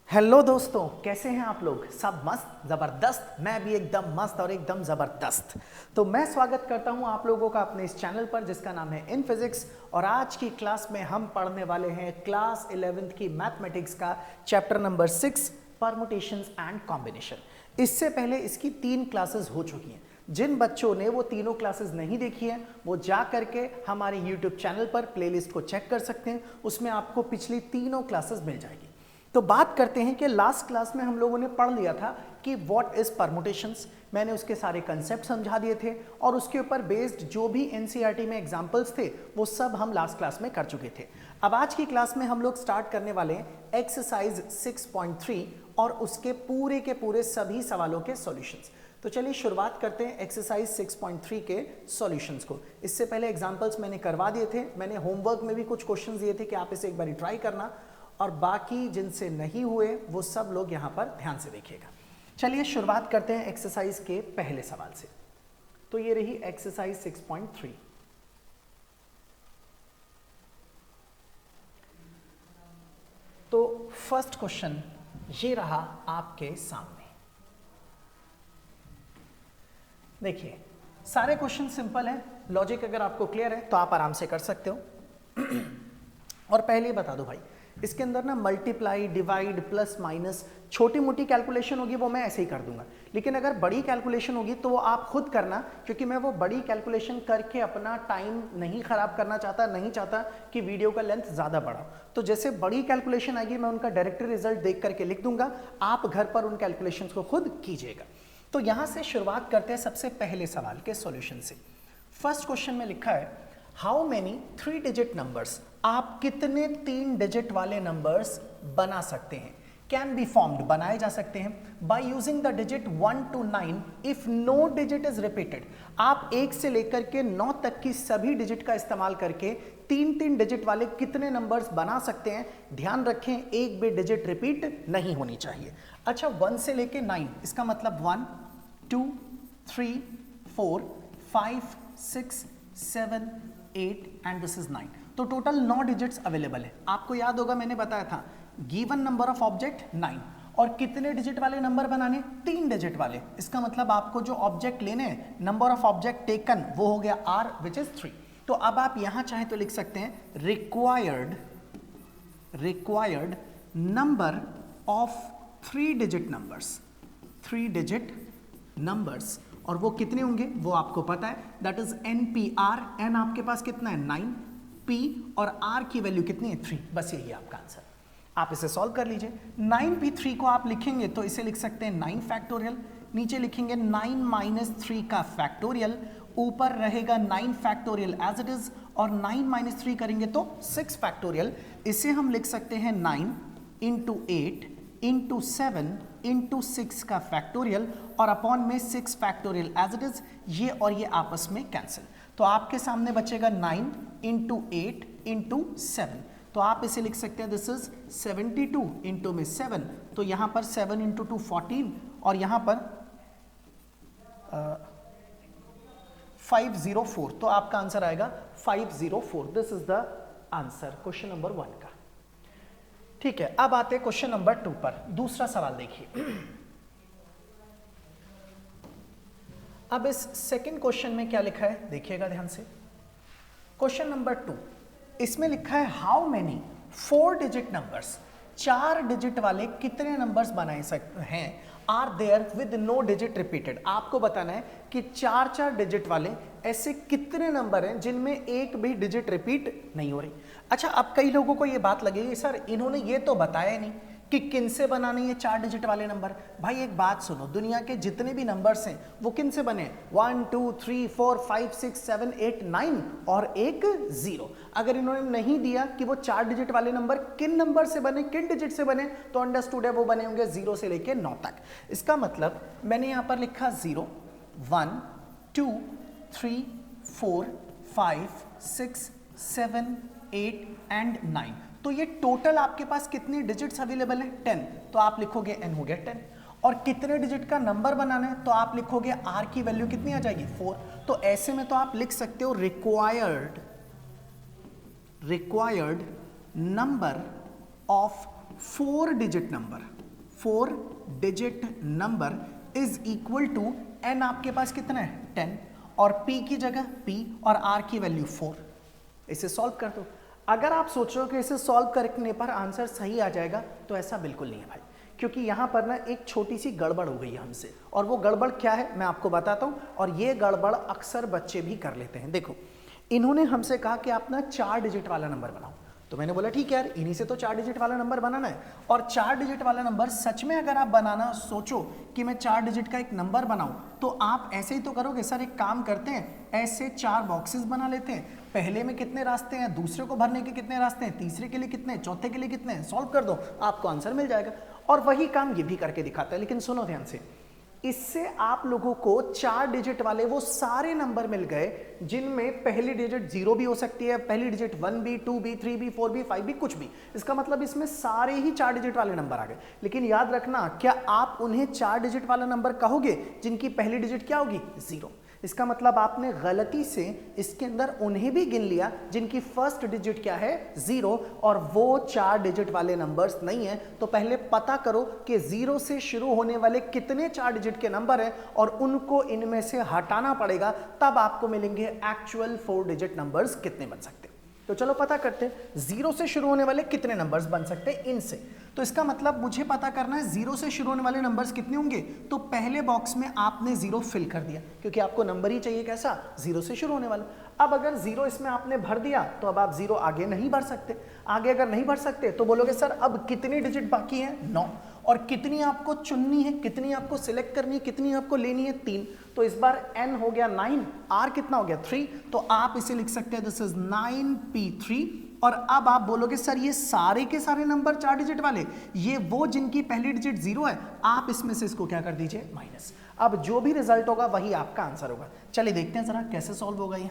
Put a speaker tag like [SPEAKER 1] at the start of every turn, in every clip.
[SPEAKER 1] Hello दोस्तों, कैसे हैं आप लोग? सब मस्त ज़बरदस्त। मैं भी एकदम मस्त और एकदम ज़बरदस्त। तो मैं स्वागत करता हूं आप लोगों का अपने इस चैनल पर जिसका नाम है इन फिजिक्स। और आज की क्लास में हम पढ़ने वाले हैं क्लास 11th की मैथमेटिक्स का chapter number 6 permutations and combination. इससे पहले इसकी 3 क्लासेस हो चुकी हैं। जिन बच्चों ने वो तीनों क्लासेस नहीं देखी हैं वो जा करके हमारे यूट्यूब चैनल पर प्लेलिस्ट को चेक कर सकते हैं। उसमें आपको पिछली तीनों क्लासेस मिल जाएगी। तो बात करते हैं कि लास्ट क्लास में हम लोगों ने पढ़ लिया था कि व्हाट इज परमुटेशंस। मैंने उसके सारे कंसेप्ट समझा दिए थे और उसके ऊपर बेस्ड जो भी एनसीईआरटी में एग्जांपल्स थे वो सब हम लास्ट क्लास में कर चुके थे। अब आज की क्लास में हम लोग स्टार्ट करने वाले हैं एक्सरसाइज 6.3 और उसके पूरे के पूरे सभी सवालों के सॉल्यूशंस। तो चलिए शुरुआत करते हैं एक्सरसाइज 6.3 के सॉल्यूशंस को। इससे पहले एग्जांपल्स मैंने करवा दिए थे। मैंने होमवर्क में भी कुछ क्वेश्चंस दिए थे कि आप इसे एक बार ट्राई करना, और बाकी जिनसे नहीं हुए वो सब लोग यहां पर ध्यान से देखिएगा। चलिए शुरुआत करते हैं एक्सरसाइज के पहले सवाल से। तो ये रही एक्सरसाइज 6.3। तो फर्स्ट क्वेश्चन ये रहा आपके सामने। देखिए सारे क्वेश्चन सिंपल हैं, लॉजिक अगर आपको क्लियर है तो आप आराम से कर सकते हो। और पहले ही बता दो भाई, इसके अंदर ना मल्टीप्लाई, डिवाइड, प्लस माइनस छोटी मोटी कैलकुलेशन होगी वो मैं ऐसे ही कर दूंगा, लेकिन अगर बड़ी कैलकुलेशन होगी तो वो आप खुद करना, क्योंकि मैं वो बड़ी कैलकुलेशन करके अपना टाइम नहीं खराब करना चाहता, नहीं चाहता कि वीडियो का लेंथ ज़्यादा बढ़ा। तो जैसे बड़ी कैलकुलेशन आएगी मैं उनका डायरेक्ट रिजल्ट देख करके लिख दूंगा, आप घर पर उन कैलकुलेशन को खुद कीजिएगा। तो यहाँ से शुरुआत करते हैं सबसे पहले सवाल के सॉल्यूशन से। फर्स्ट क्वेश्चन में लिखा है हाउ मेनी 3 डिजिट नंबर्स, आप कितने 3 डिजिट वाले नंबर्स बना सकते हैं, कैन बी फॉर्म्ड, बनाए जा सकते हैं by using the digit 1 to 9 if no digit is repeated. आप 1 से लेकर के 9 तक की सभी डिजिट का इस्तेमाल करके 3 डिजिट वाले कितने नंबर्स बना सकते हैं। ध्यान रखें एक भी डिजिट रिपीट नहीं होनी चाहिए। अच्छा 1 से लेके 9, इसका मतलब 1 2 3 4 5 6 7 8 एंड दिस इज 9। तो टोटल 9 डिजिट्स अवेलेबल है। आपको याद होगा मैंने बताया था गिवन नंबर ऑफ ऑब्जेक्ट 9, और कितने डिजिट वाले नंबर बनाने, 3 डिजिट वाले। इसका मतलब आपको जो ऑब्जेक्ट लेने हैं, नंबर ऑफ ऑब्जेक्ट टेकन, वो हो गया r विच इज 3। तो अब आप यहां चाहे तो लिख सकते हैं required number of 3 digit numbers, 3 digit numbers, और वो कितने होंगे वो आपको पता है, दैट इज NPR। n आपके पास कितना है 9, p और r की वैल्यू कितनी है 3। बस यही आपका आंसर। आप इसे सॉल्व कर लीजिए। 9p3 को आप लिखेंगे तो इसे लिख सकते हैं 9 फैक्टोरियल, नीचे लिखेंगे 9 माइनस 3 का फैक्टोरियल, ऊपर रहेगा 9 फैक्टोरियल एज इट इज, और 9 माइनस 3 करेंगे तो 6 फैक्टोरियल। इसे हम लिख सकते हैं 9 इंटू 8 इंटू 7 इंटू 6 का फैक्टोरियल, और अपॉन में 6 फैक्टोरियल एज इट इज। ये और ये आपस में कैंसिल, तो आपके सामने बचेगा 9 इंटू 8 इंटू 7। तो आप इसे लिख सकते हैं दिस इज 72 इंटू में 7, तो यहां पर 7 इंटू 2 14, और यहां पर 504। तो आपका आंसर आएगा 504। This is the answer question number 1 का। ठीक है, अब आते हैं क्वेश्चन नंबर 2 पर। दूसरा सवाल देखिए। अब इस सेकंड क्वेश्चन में क्या लिखा है देखिएगा ध्यान से। क्वेश्चन नंबर 2, इसमें लिखा है how many 4 digit numbers, 4 digit वाले कितने नंबर्स बनाए सकते हैं are there with no digit repeated. आपको बताना है कि 4 डिजिट वाले ऐसे कितने नंबर हैं जिनमें एक भी डिजिट रिपीट नहीं हो रही। अच्छा अब कई लोगों को ये बात लगेगी सर इन्होंने ये तो बताया नहीं कि किन से बनाने ये 4 डिजिट वाले नंबर। भाई एक बात सुनो, दुनिया के जितने भी नंबर्स हैं वो किन से बने, 1 2 3 4 5 6 7 8 9 और एक 0। अगर इन्होंने नहीं दिया कि वो 4 डिजिट वाले नंबर किन नंबर से बने, किन डिजिट से बने, तो अंडरस्टूड है वो बने होंगे 0 से लेके 9 तक। इसका मतलब मैंने यहाँ पर लिखा 0 1 2 3 4 5 6 7 8 एंड 9। तो ये टोटल आपके पास कितने डिजिट्स अवेलेबल हैं 10, तो आप लिखोगे n हो गया 10। और कितने डिजिट का नंबर बनाना है तो आप लिखोगे r की वैल्यू कितनी आ जाएगी 4। तो ऐसे में तो आप लिख सकते हो required number of 4 digit number is equal to n आपके पास कितना है 10 और p की जगह p और r की वैल्यू 4। इसे सॉल्व कर दो। अगर आप सोच रहे हो कि इसे सॉल्व करने पर आंसर सही आ जाएगा तो ऐसा बिल्कुल नहीं है भाई, क्योंकि यहां पर ना एक छोटी सी गड़बड़ हो गई है हमसे, और वो गड़बड़ क्या है मैं आपको बताता हूं। और ये गड़बड़ अक्सर बच्चे भी कर लेते हैं। देखो, इन्होंने हमसे कहा कि आप ना 4 डिजिट वाला नंबर बनाओ, तो मैंने बोला ठीक है यार, इन्हीं से तो 4 डिजिट वाला नंबर बनाना है। और 4 डिजिट वाला नंबर सच में अगर आप बनाना सोचो कि मैं 4 डिजिट का एक नंबर बनाऊं, तो आप ऐसे ही तो करोगे। सर एक काम करते हैं, ऐसे 4 बॉक्सेस बना लेते हैं, पहले में कितने रास्ते हैं, दूसरे को भरने के कितने रास्ते हैं, तीसरे के लिए कितने, चौथे के लिए कितने हैं, सॉल्व कर दो, आपको आंसर मिल जाएगा। और वही काम ये भी करके दिखाता है। लेकिन सुनो ध्यान से, इससे आप लोगों को 4 डिजिट वाले वो सारे नंबर मिल गए जिनमें पहली डिजिट 0 भी हो सकती है, पहली डिजिट 1 भी, 2 भी, 3 भी, 4 भी, 5 भी, कुछ भी। इसका मतलब इसमें सारे ही 4 डिजिट वाले नंबर आ गए। लेकिन याद रखना, क्या आप उन्हें 4 डिजिट वाला नंबर कहोगे जिनकी पहली डिजिट क्या होगी 0? इसका मतलब आपने गलती से इसके अंदर उन्हें भी गिन लिया जिनकी फर्स्ट डिजिट क्या है 0, और वो 4 डिजिट वाले नंबर्स नहीं है। तो पहले पता करो कि 0 से शुरू होने वाले कितने 4 डिजिट के नंबर हैं और उनको इनमें से हटाना पड़ेगा, तब आपको मिलेंगे एक्चुअल 4 डिजिट नंबर्स कितने बन सकते हैं। तो चलो पता करते हैं 0 से शुरू होने वाले कितने नंबर्स बन सकते हैं इनसे। तो इसका मतलब मुझे पता करना है 0 से शुरू होने वाले नंबर्स कितने होंगे। तो पहले बॉक्स में आपने 0 फिल कर दिया, क्योंकि आपको नंबर ही चाहिए कैसा, 0 से शुरू होने वाला। अब अगर 0 इसमें आपने भर दिया तो अब आप 0 आगे नहीं भर सकते। आगे अगर नहीं भर सकते तो बोलोगे सर अब कितनी डिजिट बाकी है 9, और कितनी आपको चुननी है, कितनी आपको सिलेक्ट करनी है, कितनी आपको लेनी है 3। तो इस बार n हो गया 9, r कितना हो गया 3, तो आप इसे लिख सकते हैं दिस इज 9p3। और अब आप बोलोगे सर ये सारे के सारे नंबर 4 डिजिट वाले, ये वो जिनकी पहली डिजिट 0 है, आप इसमें से इसको क्या कर दीजिए माइनस। अब जो भी रिजल्ट होगा वही आपका आंसर होगा। चलिए देखते हैं जरा कैसे सॉल्व होगा ये।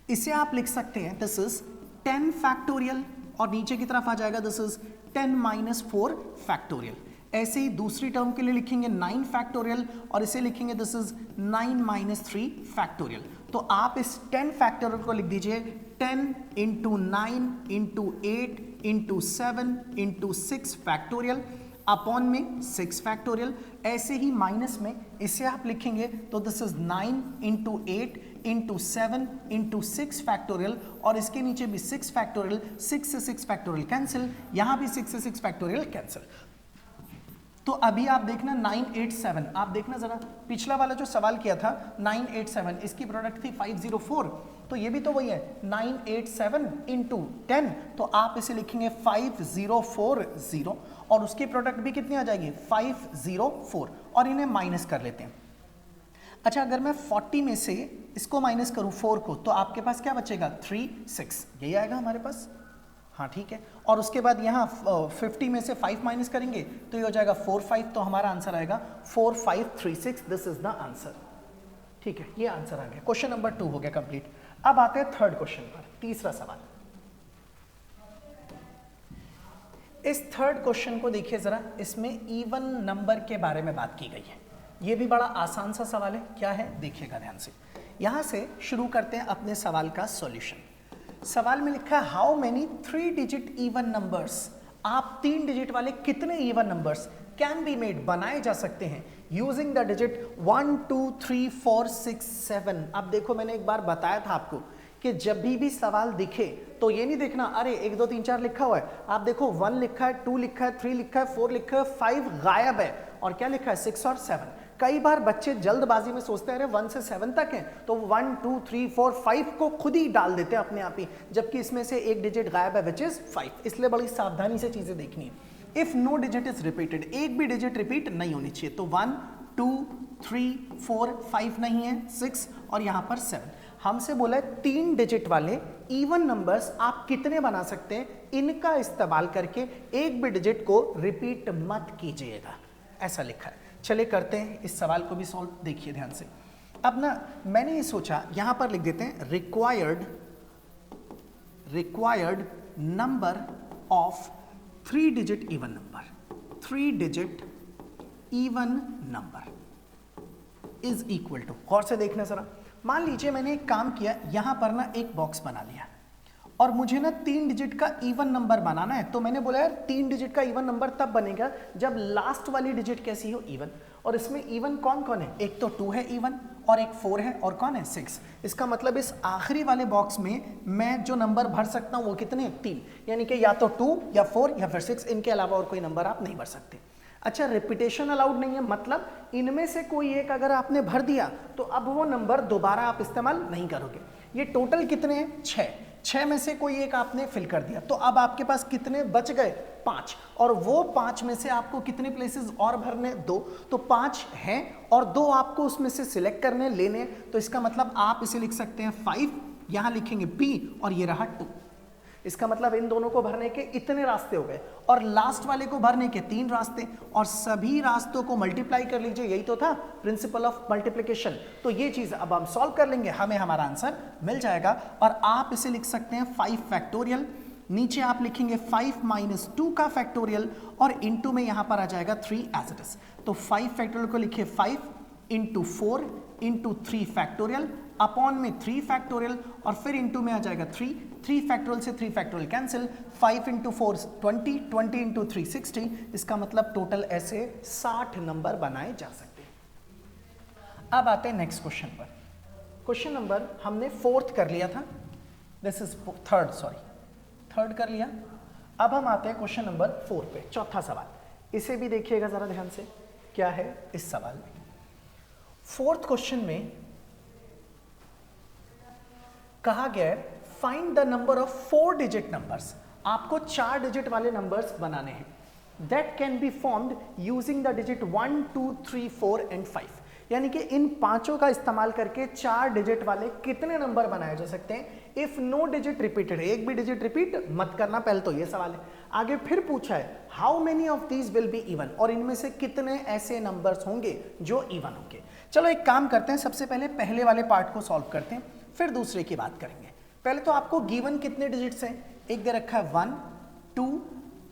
[SPEAKER 1] इसे आप लिख सकते हैं दिस इज 10 फैक्टोरियल, और नीचे की तरफ आ जाएगा दिस इज 10 - 4 फैक्टोरियल। ऐसे ही दूसरी टर्म के लिए लिखेंगे 9 फैक्टोरियल, और इसे लिखेंगे दिस इज 9 - 3 फैक्टोरियल। तो आप इस 10 फैक्टोरियल को लिख दीजिए 10 × 9 × 8 × 7 × 6 फैक्टोरियल, अपॉन में 6 फैक्टोरियल। ऐसे ही माइनस में इसे आप लिखेंगे तो दिस इज 9 × 8 × 7 × 6 फैक्टोरियल, और इसके नीचे भी 6 फैक्टोरियल, 6 से 6 फैक्टोरियल कैंसिल, यहां भी 6 से 6 फैक्टोरियल कैंसिल। तो अभी आप देखना 987, आप देखना जरा पिछला वाला जो सवाल किया था 987, इसकी प्रोडक्ट थी 504, तो ये भी तो वही है 987 × 10, तो आप इसे लिखेंगे 5040, और उसकी प्रोडक्ट भी कितनी आ जाएगी 504, और इन्हें माइनस कर लेते हैं। अच्छा, अगर मैं 40 में से इसको माइनस करूं 4 को, तो आपके पास क्या बचेगा 36, यही आएगा हमारे पास। हाँ ठीक है, और उसके बाद यहाँ 50 में से 5 माइनस करेंगे तो ये हो जाएगा 45, तो हमारा आंसर आएगा 4536, दिस इज द आंसर। ठीक है, ये आंसर आ गया। क्वेश्चन नंबर 2 हो गया कंप्लीट। अब आते हैं थर्ड क्वेश्चन पर, तीसरा सवाल। इस थर्ड क्वेश्चन को देखिए जरा, इसमें इवन नंबर के बारे में बात की गई है। ये भी बड़ा आसान सा सवाल है। क्या है देखिएगा ध्यान से। यहां से शुरू करते हैं अपने सवाल का सॉल्यूशन। सवाल में लिखा है how many 3 digit even numbers, आप 3 डिजिट वाले कितने even numbers can be made, बनाए जा सकते हैं यूजिंग द डिजिट 1 2 3 4 6 7। अब देखो, मैंने एक बार बताया था आपको कि जब भी सवाल दिखे तो ये नहीं देखना अरे 1 2 3 4 लिखा हुआ है। आप देखो 1 लिखा है, 2 लिखा है, 3 लिखा है, 4 लिखा है, 5 गायब है, और क्या लिखा है 6 और 7। कई बार बच्चे जल्दबाजी में सोचते हैं अरे 1 से 7 तक है, तो 1 2 3 4 5 को खुद ही डाल देते हैं अपने आप ही, जबकि इसमें से एक डिजिट गायब है विच इज 5। इसलिए बड़ी सावधानी से चीजें देखनी है। If no digit is repeated, एक भी डिजिट रिपीट नहीं होनी चाहिए, तो 1 2 3 4 5 नहीं है, 6 और यहां पर 7। हमसे बोला है 3 डिजिट वाले इवन नंबर्स आप कितने बना सकते हैं, इनका इस्तेमाल करके एक भी डिजिट को रिपीट मत कीजिएगा, ऐसा लिखा है। चलिए करते हैं इस सवाल को भी सॉल्व। देखिए ध्यान से। अब ना मैंने ये सोचा यहां पर लिख देते हैं required number of 3 digit even number. 3 digit even number is equal to, गौर से देखना जरा। मान लीजिए मैंने एक काम किया, यहां पर ना एक बॉक्स बना लिया और मुझे ना 3 डिजिट का इवन नंबर बनाना है, तो मैंने बोला यार 3 डिजिट का इवन नंबर तब बनेगा जब लास्ट वाली डिजिट कैसी हो, इवन। और इसमें इवन कौन कौन है, एक तो 2 है इवन, और एक 4 है, और कौन है 6। इसका मतलब इस आखिरी वाले बॉक्स में मैं जो नंबर भर सकता हूं वो कितने, 3, यानी कि या तो 2 या 4 या फिर 6, इनके अलावा और कोई नंबर आप नहीं भर सकते। अच्छा, रिपीटेशन अलाउड नहीं है, मतलब इनमें से कोई एक अगर आपने भर दिया तो अब वो नंबर दोबारा आप इस्तेमाल नहीं करोगे। ये टोटल कितने हैं, 6 में से कोई एक आपने फिल कर दिया, तो अब आपके पास कितने बच गए, 5, और वो 5 में से आपको कितने प्लेसेस और भरने, 2, तो 5 हैं और 2 आपको उसमें से सिलेक्ट करने लेने, तो इसका मतलब आप इसे लिख सकते हैं 5, यहां लिखेंगे B, और ये रहा 2। इसका मतलब इन दोनों को भरने के इतने रास्ते हो गए, और लास्ट वाले को भरने के 3 रास्ते, और सभी रास्तों को मल्टीप्लाई कर लीजिए, यही तो था प्रिंसिपल ऑफ मल्टीप्लिकेशन। तो ये चीज अब हम सॉल्व कर लेंगे, हमें हमारा आंसर मिल जाएगा, और आप इसे लिख सकते हैं 5 फैक्टोरियल, नीचे आप लिखेंगे 5 माइनस 2 का फैक्टोरियल, और इनटू में यहां पर आ जाएगा 3 एज इट इज। तो 5 फैक्टोरियल को लिखिए 5 इंटू 4 इंटू 3 फैक्टोरियल, अपॉन में 3 फैक्टोरियल, और फिर इंटू में आ जाएगा 3 फैक्टोरियल से 3 फैक्टोरियल कैंसिल, 5 इंटू 4 20, 20 इंटू 3 60। इसका मतलब टोटल ऐसे 60 नंबर बनाए जा सकते हैं। अब आते हैं नेक्स्ट क्वेश्चन पर। क्वेश्चन नंबर हमने 4th कर लिया था, दिस इज 3rd कर लिया। अब हम आते हैं क्वेश्चन नंबर 4 पे, चौथा सवाल। इसे भी देखिएगा जरा ध्यान से, क्या है इस सवाल में। 4th क्वेश्चन में कहा गया है find the number of 4 digit numbers. आपको 4 डिजिट वाले नंबर्स बनाने हैं, that can be formed using the digit 1 2 3 4 and 5। यानी कि इन पांचों का इस्तेमाल करके 4 डिजिट वाले कितने नंबर बनाए जा सकते हैं इफ नो डिजिट रिपीटेड है। एक भी डिजिट रिपीट मत करना, पहले तो ये सवाल है। आगे फिर पूछा है how many of these will be even, और इनमें से कितने ऐसे नंबर्स होंगे जो इवन होंगे। चलो एक काम करते हैं, सबसे पहले वाले पार्ट को सॉल्व करते हैं, फिर दूसरे की बात करेंगे। पहले तो आपको गिवन कितने डिजिट्स हैं, एक दे रखा है 1 2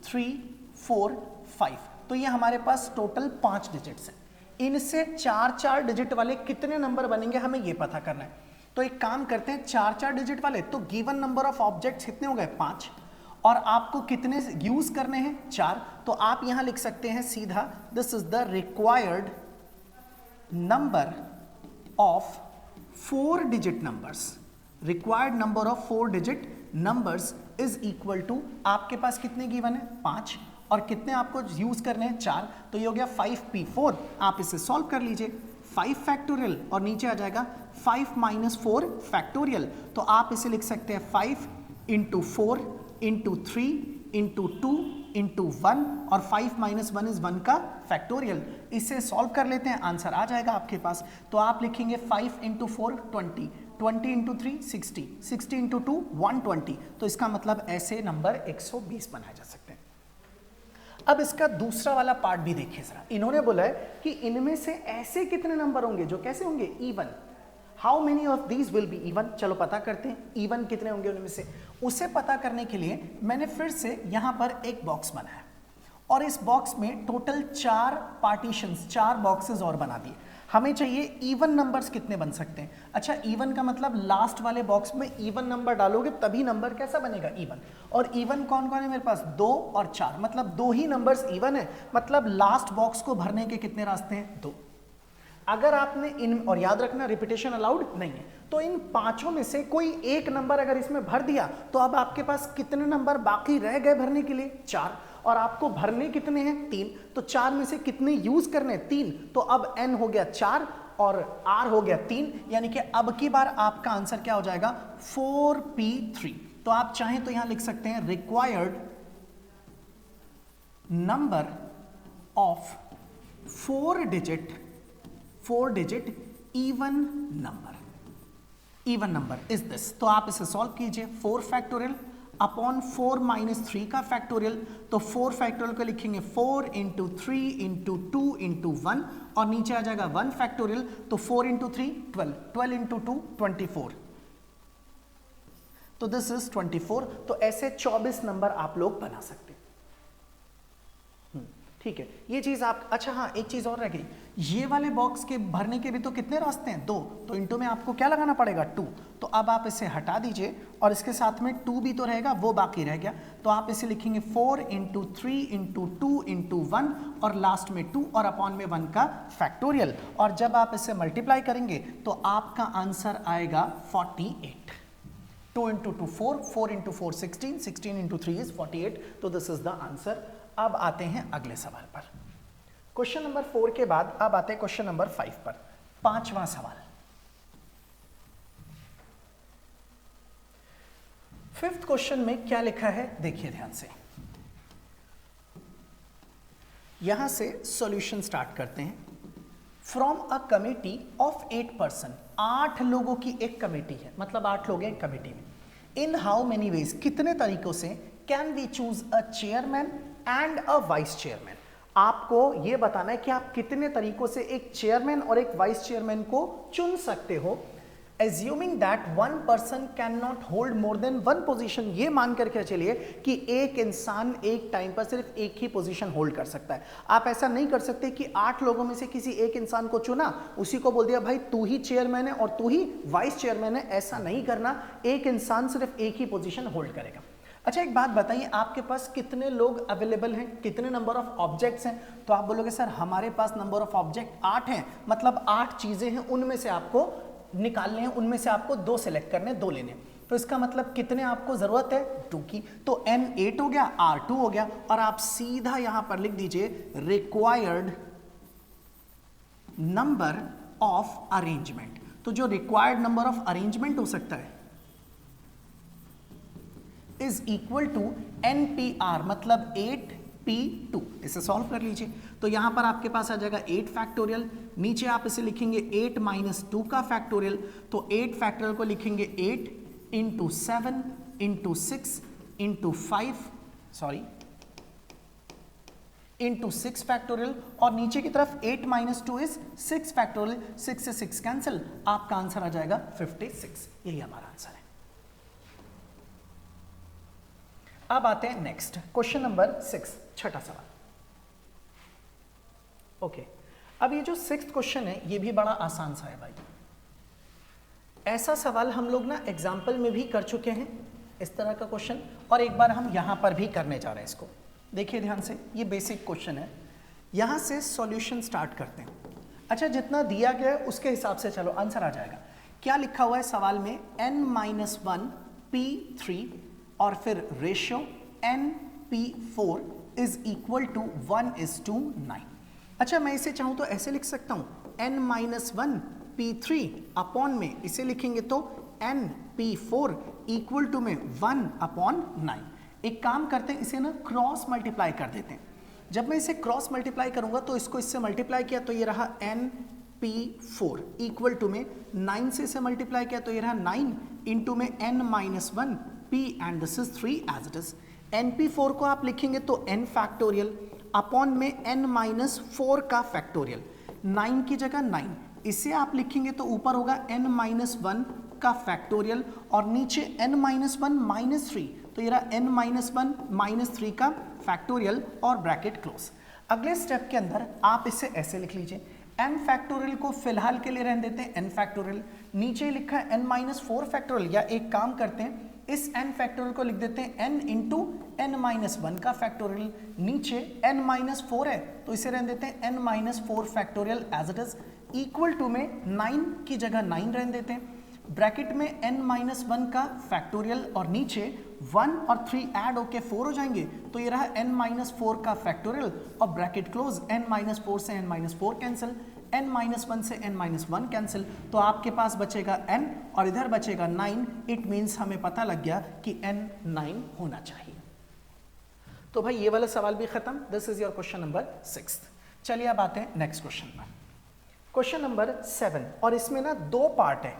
[SPEAKER 1] 3 4 5, तो ये हमारे पास टोटल 5 डिजिट्स हैं। इनसे 4 डिजिट वाले कितने नंबर बनेंगे हमें ये पता करना है। तो एक काम करते हैं, 4 डिजिट वाले, तो गिवन नंबर ऑफ ऑब्जेक्ट्स कितने हो गए, 5, और आपको कितने यूज करने हैं, 4। तो आप यहां लिख सकते हैं सीधा, this is the required number of 4 digit numbers. Required number of 4 digit numbers is equal to, आपके पास कितने गिवन है, 5, और कितने आपको यूज करने हैं, 4, तो ये हो गया 5p4। आप इसे सॉल्व कर लीजिए, 5 फैक्टोरियल और नीचे आ जाएगा 5 माइनस 4 फैक्टोरियल। तो आप इसे लिख सकते हैं 5 इंटू 4 इंटू 3 इंटू 2 इंटू 1, और 5 माइनस 1 इज 1 का फैक्टोरियल। इसे सॉल्व कर लेते हैं, आंसर आ जाएगा आपके पास। तो आप लिखेंगे 5 इंटू 4 20, 20 इंटू 3 60, 60 इंटू 2 120। तो इसका मतलब ऐसे नंबर 120 बनाए जा सकते हैं। अब इसका दूसरा वाला पार्ट भी देखिए जरा। इन्होंने बोला है कि इनमें से ऐसे कितने नंबर होंगे जो कैसे होंगे, even. How many of these will be even, चलो पता करते हैं इवन कितने होंगे उनमें से। उसे पता करने के लिए मैंने फिर से यहां पर एक बॉक्स बनाया, और इस बॉक्स में टोटल 4 पार्टीशंस, 4 बॉक्सेस और बना दिए। हमें चाहिए इवन नंबर्स कितने बन सकते हैं। अच्छा, इवन का मतलब लास्ट वाले बॉक्स में इवन नंबर डालोगे तभी नंबर कैसा बनेगा, इवन। और इवन कौन कौन है मेरे पास, 2 और 4, मतलब 2 ही नंबर्स इवन है। मतलब लास्ट बॉक्स को भरने के कितने रास्ते हैं, 2। अगर आपने इन, और याद रखना रिपीटेशन अलाउड नहीं है, तो इन पांचों में से कोई एक नंबर अगर इसमें भर दिया तो अब आपके पास कितने नंबर बाकी रह गए भरने के लिए, 4। और आपको भरने कितने हैं, 3। तो 4 में से कितने यूज करने, 3। तो अब n हो गया 4 और r हो गया 3, यानी कि अब की बार आपका आंसर क्या हो जाएगा, 4p3। तो आप चाहें तो यहां लिख सकते हैं required number of 4 digit even number is this. तो आप इसे सॉल्व कीजिए, 4 फैक्टोरियल अपॉन 4 माइनस 3 का फैक्टोरियल। तो 4 फैक्टोरियल को लिखेंगे 4 इंटू 3 इंटू 2 इंटू 1, और नीचे आ जाएगा 1 फैक्टोरियल। तो 4 इंटू 3 12, 12 इंटू 2 24, तो दिस इज 24। तो ऐसे 24 नंबर आप लोग बना सकते हैं। ठीक है, ये चीज आप, अच्छा हाँ एक चीज और रह गई, ये वाले बॉक्स के भरने के भी तो कितने रास्ते हैं, 2, तो इंटू में आपको क्या लगाना पड़ेगा 2, तो अब आप इसे हटा दीजिए और इसके साथ में 2 भी तो रहेगा, वो बाकी रह गया, तो आप इसे लिखेंगे 4 इंटू 3 इंटू 2 इंटू 1 और लास्ट में 2 और अपॉन में 1 का फैक्टोरियल, और जब आप इसे मल्टीप्लाई करेंगे तो आपका आंसर आएगा 48। 2 इंटू 2 4, 4 इंटू 4 16, 16 इंटू 3 इज 48, तो दिस इज द आंसर। अब आते हैं अगले सवाल पर। क्वेश्चन नंबर 4 के बाद अब आते हैं क्वेश्चन नंबर 5 पर, 5वां सवाल। 5th क्वेश्चन में क्या लिखा है देखिए ध्यान से, यहां से सॉल्यूशन स्टार्ट करते हैं। From a committee of 8 person, 8 लोगों की एक कमेटी है, मतलब 8 लोग हैं कमेटी में। इन हाउ मेनी वेज, कितने तरीकों से can we choose a chairman and a vice chairman. आपको यह बताना है कि आप कितने तरीकों से एक चेयरमैन और एक वाइस चेयरमैन को चुन सकते हो। Assuming that one person can not hold more than one position, ये मान करके चलिए कि एक इंसान एक टाइम पर सिर्फ एक ही पोजीशन होल्ड कर सकता है। आप ऐसा नहीं कर सकते कि 8 लोगों में से किसी एक इंसान को चुना, उसी को बोल दिया भाई तू ही चेयरमैन है और तू ही वाइस चेयरमैन है, ऐसा नहीं करना। एक इंसान सिर्फ एक ही पोजीशन होल्ड करेगा। अच्छा एक बात बताइए, आपके पास कितने लोग अवेलेबल हैं, कितने नंबर ऑफ ऑब्जेक्ट्स हैं? तो आप बोलोगे सर हमारे पास नंबर ऑफ ऑब्जेक्ट 8 हैं, मतलब 8 चीजें हैं, उनमें से आपको निकालने हैं, उनमें से आपको 2 सेलेक्ट करने, 2 लेने। तो इसका मतलब कितने आपको जरूरत है, 2 की। तो n 8 हो गया, r 2 हो गया, और आप सीधा यहां पर लिख दीजिए रिक्वायर्ड नंबर ऑफ अरेंजमेंट। तो जो रिक्वायर्ड नंबर ऑफ अरेंजमेंट हो सकता है इज इक्वल टू NPR, मतलब 8P2। इसे सॉल्व कर लीजिए, तो यहां पर आपके पास आ जाएगा 8 फैक्टोरियल, नीचे आप इसे लिखेंगे 8 माइनस 2 का फैक्टोरियल, तो 8 फैक्टोरियल को लिखेंगे 8 into 7 into 6 into 5 sorry into 6 factorial, और नीचे की तरफ 8 माइनस 2 इज 6 फैक्टोरियल, 6 से 6 कैंसिल, आपका आंसर आ जाएगा 56। यही हमारा आंसर है। अब आते हैं नेक्स्ट क्वेश्चन नंबर 6, छठा सवाल। ओके, अब ये जो 6th क्वेश्चन है ये भी बड़ा आसान सा है भाई। ऐसा सवाल हम लोग ना एग्जाम्पल में भी कर चुके हैं इस तरह का क्वेश्चन, और एक बार हम यहां पर भी करने जा रहे हैं इसको। देखिए ध्यान से, ये बेसिक क्वेश्चन है, यहां से सॉल्यूशन स्टार्ट करते हैं। अच्छा जितना दिया गया है उसके हिसाब से चलो आंसर आ जाएगा। क्या लिखा हुआ है सवाल में, n-1 p3 और फिर ratio NP4 is equal to 1:9। अच्छा मैं इसे चाहूं तो ऐसे लिख सकता हूं, n-1 P3 अपॉन में इसे लिखेंगे तो NP4 इक्वल टू में 1/9। एक काम करते हैं, इसे ना क्रॉस मल्टीप्लाई कर देते हैं। जब मैं इसे क्रॉस मल्टीप्लाई करूंगा तो इसको इससे मल्टीप्लाई किया तो ये रहा NP4 इक्वल टू में 9 से इसे मल्टीप्लाई किया तो ये रहा 9 इंटू में n-1 p and this is 3 as it is. NP4 को आप लिखेंगे तो n फैक्टोरियल अपॉन में n-4 का फैक्टोरियल, 9 की जगह 9, इसे आप लिखेंगे तो ऊपर होगा n-1 का फैक्टोरियल और नीचे n-1 -3, तो ये रहा n-1 -3 का फैक्टोरियल और ब्रैकेट क्लोज। अगले स्टेप के अंदर आप इसे ऐसे लिख लीजिए, n फैक्टोरियल को फिलहाल के लिए रहने देते हैं n फैक्टोरियल, नीचे लिखा है n-4 फैक्टोरियल, या एक काम करते हैं इस n फैक्टोरियल को लिख देते हैं n इंटू n-1 का फैक्टोरियल, नीचे n-4 है तो इसे रहने देते हैं n-4 factorial as it is, equal to में 9 की जगह 9 रहने देते हैं, ब्रैकेट में n-1 का फैक्टोरियल और नीचे 1 और 3 ऐड होके 4 हो जाएंगे, तो ये रहा n-4 का फैक्टोरियल और ब्रैकेट क्लोज, n-4 से n-4 कैंसिल, n-1 से n-1 कैंसिल, तो आपके पास बचेगा n और इधर बचेगा 9। इट मीन्स हमें पता लग गया कि n 9 होना चाहिए। तो भाई ये वाला सवाल भी खत्म। This is your question number 6। चलिए अब आते हैं नेक्स्ट क्वेश्चन पर, क्वेश्चन नंबर 7, और इसमें ना 2 पार्ट है।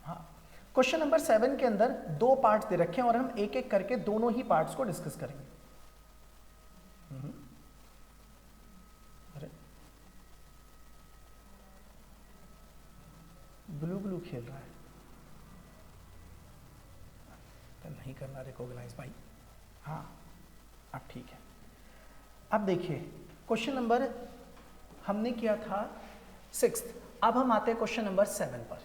[SPEAKER 1] हाँ, क्वेश्चन नंबर 7 के अंदर 2 पार्ट्स दे रखे हैं और हम एक एक करके दोनों ही पार्ट्स को डिस्कस करेंगे। ब्लू ब्लू खेल रहा है, तो नहीं करना रिकॉग्नाइज भाई। हाँ अब ठीक है। अब देखिए क्वेश्चन नंबर हमने किया था 6th, अब हम आते हैं क्वेश्चन नंबर 7 पर।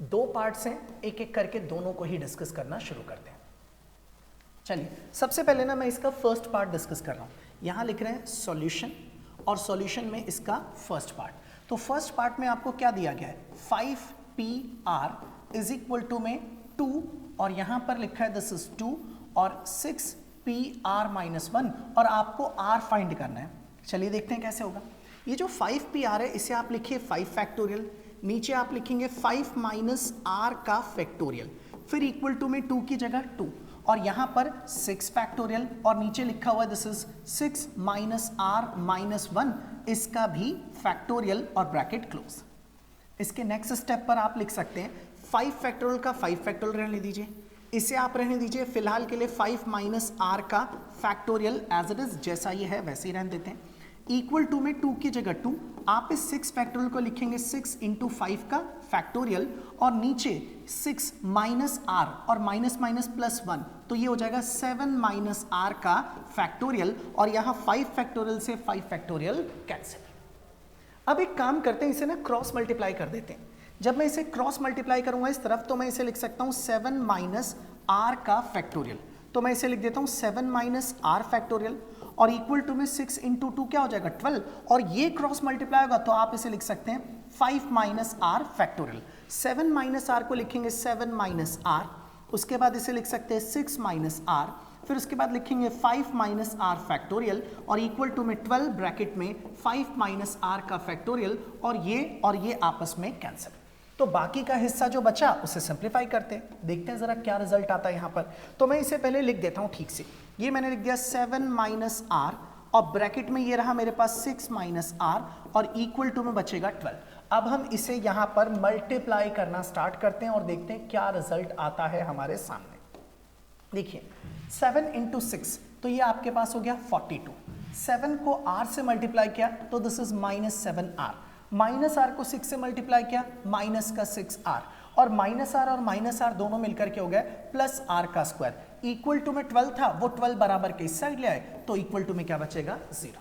[SPEAKER 1] 2 पार्ट्स हैं, एक एक करके दोनों को ही डिस्कस करना शुरू करते हैं। चलिए सबसे पहले ना मैं इसका फर्स्ट पार्ट डिस्कस कर रहा हूँ। यहाँ लिख रहे हैं सॉल्यूशन, और सॉल्यूशन में इसका फर्स्ट पार्ट। तो फर्स्ट पार्ट में आपको क्या दिया गया है, 5pr इज इक्वल टू में 2, और यहाँ पर लिखा है दिस इज 2, और 6pr माइनस 1, और आपको r फाइंड करना है। चलिए देखते हैं कैसे होगा। ये जो 5pr है इसे आप लिखिए 5 फैक्टोरियल, नीचे आप लिखेंगे 5 माइनस r का फैक्टोरियल, फिर इक्वल टू में 2 की जगह 2, और यहाँ पर 6 फैक्टोरियल, और नीचे लिखा हुआ है this is 6 minus r minus 1, इसका भी फैक्टोरियल और ब्रैकेट क्लोज। इसके नेक्स्ट स्टेप पर आप लिख सकते हैं 5 फैक्टोरियल का 5 फैक्टोरियल रहने दीजिए, इसे आप रहने दीजिए फिलहाल के लिए 5 माइनस r का फैक्टोरियल एज इट इज, जैसा ये है वैसे ही रहने देते हैं। इक्वल टू में 2 की जगह 2, आप इस 6 फैक्टोरियल को लिखेंगे 6 इंटू 5 का फैक्टोरियल, और नीचे 6 माइनस r और माइनस माइनस प्लस 1, तो ये हो जाएगा 7 माइनस r का फैक्टोरियल, और यहाँ 5 फैक्टोरियल से 5 फैक्टोरियल कैंसिल। अब एक काम करते हैं, इसे ना क्रॉस मल्टीप्लाई कर देते हैं। जब मैं इसे क्रॉस मल्टीप्लाई करूंगा इस तरफ, तो मैं इसे लिख सकता हूँ 7 माइनस r का फैक्टोरियल, तो मैं इसे लिख देता हूँ 7 माइनस r फैक्टोरियल, और इक्वल टू में 6 इंटू 2 क्या हो जाएगा 12, और ये क्रॉस मल्टीप्लाई होगा तो आप इसे लिख सकते हैं 5 minus r factorial. 7 minus r को लिखेंगे 7 माइनस r, उसके बाद इसे लिख सकते हैं 6 माइनस r, फिर उसके बाद लिखेंगे 5 माइनस r फैक्टोरियल, और इक्वल टू में 12 ब्रैकेट में 5 माइनस r का फैक्टोरियल, और ये आपस में कैंसिल। तो बाकी का हिस्सा जो बचा उसे सिंप्लीफाई करते हैं, देखते हैं जरा क्या रिजल्ट आता है यहाँ पर। तो मैं इसे पहले लिख देता हूँ ठीक से। ये मैंने लिख दिया 7 माइनस r, और ब्रैकेट में ये रहा मेरे पास 6 माइनस r, और इक्वल टू में बचेगा 12। अब हम इसे यहाँ पर मल्टीप्लाई करना स्टार्ट करते हैं और देखते हैं क्या रिजल्ट आता है हमारे सामने। देखिए 7 इंटू 6, तो ये आपके पास हो गया 42। 7 को r से मल्टीप्लाई किया तो this is minus 7r, minus r को 6 से मल्टीप्लाई किया माइनस का 6r, और माइनस r और माइनस r दोनों मिलकर के हो गए प्लस r का स्क्वायर। इक्वल टू में 12 था, वो 12 बराबर के इस साइड ले आए, तो इक्वल टू में क्या बचेगा 0।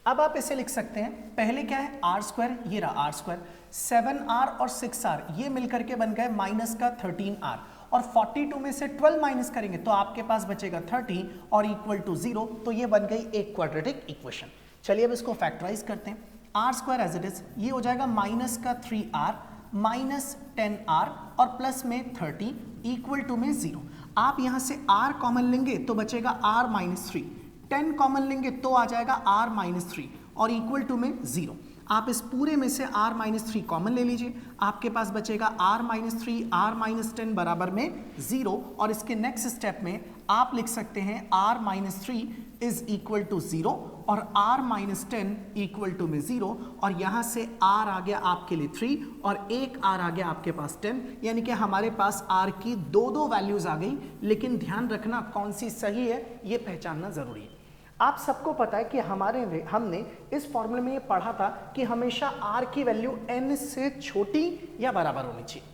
[SPEAKER 1] अब आप इसे लिख सकते हैं, पहले क्या है r स्क्वायर, ये रहा r स्क्वायर, 7r और 6r ये मिलकर के बन गए माइनस का 13r, और 42 में से 12 माइनस करेंगे तो आपके पास बचेगा 30 और इक्वल टू 0, तो ये बन गई एक क्वाड्रेटिक इक्वेशन। चलिए अब इसको फैक्टराइज करते हैं। R square as it is, ये हो जाएगा माइनस का 3r माइनस 10r और प्लस में 30 इक्वल टू में 0। आप यहाँ से r कॉमन लेंगे तो बचेगा r माइनस 3, 10 कॉमन लेंगे तो आ जाएगा r माइनस 3 और इक्वल टू में 0। आप इस पूरे में से r माइनस 3 कॉमन ले लीजिए, आपके पास बचेगा r माइनस 3 r माइनस 10 बराबर में 0, और इसके नेक्स्ट स्टेप में आप लिख सकते हैं r minus 3 is equal to 0 और r माइनस 10 इक्वल टू में 0, और यहाँ से r आ गया आपके लिए 3 और एक r आ गया आपके पास 10, यानी कि हमारे पास r की दो वैल्यूज आ गई। लेकिन ध्यान रखना कौन सी सही है ये पहचानना जरूरी है। आप सबको पता है कि हमने इस फॉर्मूले में ये पढ़ा था कि हमेशा r की वैल्यू n से छोटी या बराबर होनी चाहिए,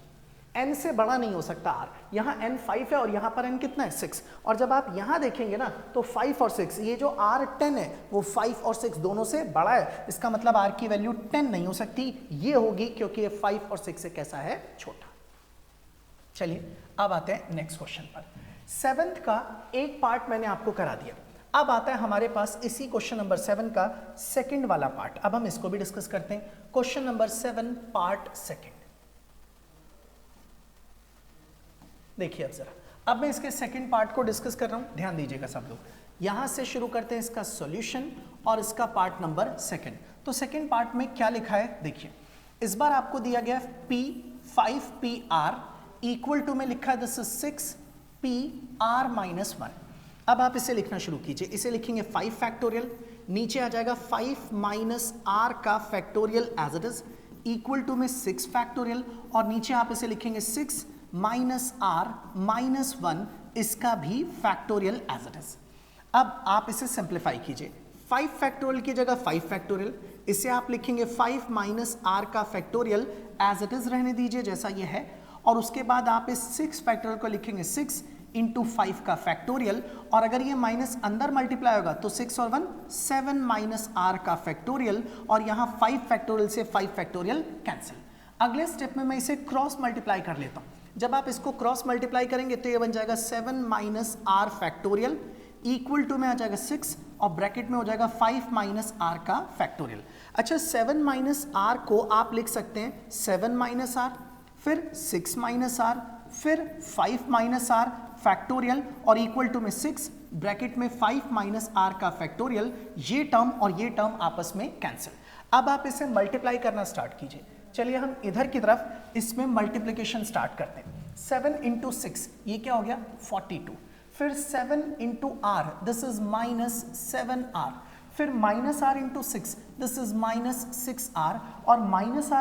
[SPEAKER 1] n से बड़ा नहीं हो सकता r। यहाँ n 5 है और यहाँ पर n कितना है 6, और जब आप यहाँ देखेंगे ना तो 5 और 6, ये जो r 10 है वो 5 और 6 दोनों से बड़ा है, इसका मतलब r की वैल्यू 10 नहीं हो सकती, ये होगी क्योंकि ये 5 और 6 से कैसा है छोटा। चलिए अब आते हैं नेक्स्ट क्वेश्चन पर। 7th का एक पार्ट मैंने आपको करा दिया, अब आता है हमारे पास इसी क्वेश्चन नंबर 7 का सेकंड वाला पार्ट। अब हम इसको भी डिस्कस करते हैं। Question number 7 part second. देखिए अब जरा, अब मैं इसके सेकंड पार्ट को डिस्कस कर रहा हूं, ध्यान दीजिएगा सब लोग। यहां से शुरू करते हैं इसका सॉल्यूशन और इसका पार्ट नंबर सेकंड। तो सेकंड पार्ट में क्या लिखा है देखिए, इस बार आपको दिया गया p 5pr इक्वल टू में लिखा है दिस इज 6pr माइनस 1। अब आप इसे लिखना शुरू कीजिए, इसे लिखेंगे 5 फैक्टोरियल, नीचे आ जाएगा 5 माइनस r का factorial as it is equal to में 6 फैक्टोरियल, और नीचे आप इसे लिखेंगे 6 माइनस r माइनस 1, इसका भी फैक्टोरियल एज इट इज। अब आप इसे सिंप्लीफाई कीजिए, 5 फैक्टोरियल की जगह 5 फैक्टोरियल, इसे आप लिखेंगे 5 माइनस r का फैक्टोरियल एज इट इज रहने दीजिए जैसा ये है, और उसके बाद आप इस 6 फैक्टोरियल को लिखेंगे 6 इंटू 5 का फैक्टोरियल, और अगर ये माइनस अंदर मल्टीप्लाई होगा तो 6 और 1 7 माइनस आर का फैक्टोरियल, और यहाँ 5 फैक्टोरियल से 5 फैक्टोरियल कैंसिल। अगले स्टेप में मैं इसे क्रॉस मल्टीप्लाई कर लेता हूँ। जब आप इसको क्रॉस मल्टीप्लाई करेंगे तो ये बन जाएगा 7 minus r factorial equal to में आ जाएगा 6 और ब्रैकेट में हो जाएगा 5 माइनस आर का फैक्टोरियल। अच्छा 7 माइनस आर को आप लिख सकते हैं 7 माइनस आर, फिर 6 माइनस आर, फिर 5 माइनस आर फैक्टोरियल और इक्वल टू में 6 ब्रैकेट में 5 माइनस आर का फैक्टोरियल। ये टर्म और ये टर्म आपस में कैंसिल। अब आप इसे मल्टीप्लाई करना स्टार्ट कीजिए। चलिए हम इधर की तरफ इसमें मल्टीप्लिकेशन स्टार्ट करते हैं। 7 इंटू 6 ये क्या हो गया 42, फिर 7 into R this is minus 7 R, फिर minus R into 6 this is minus 6 R, और minus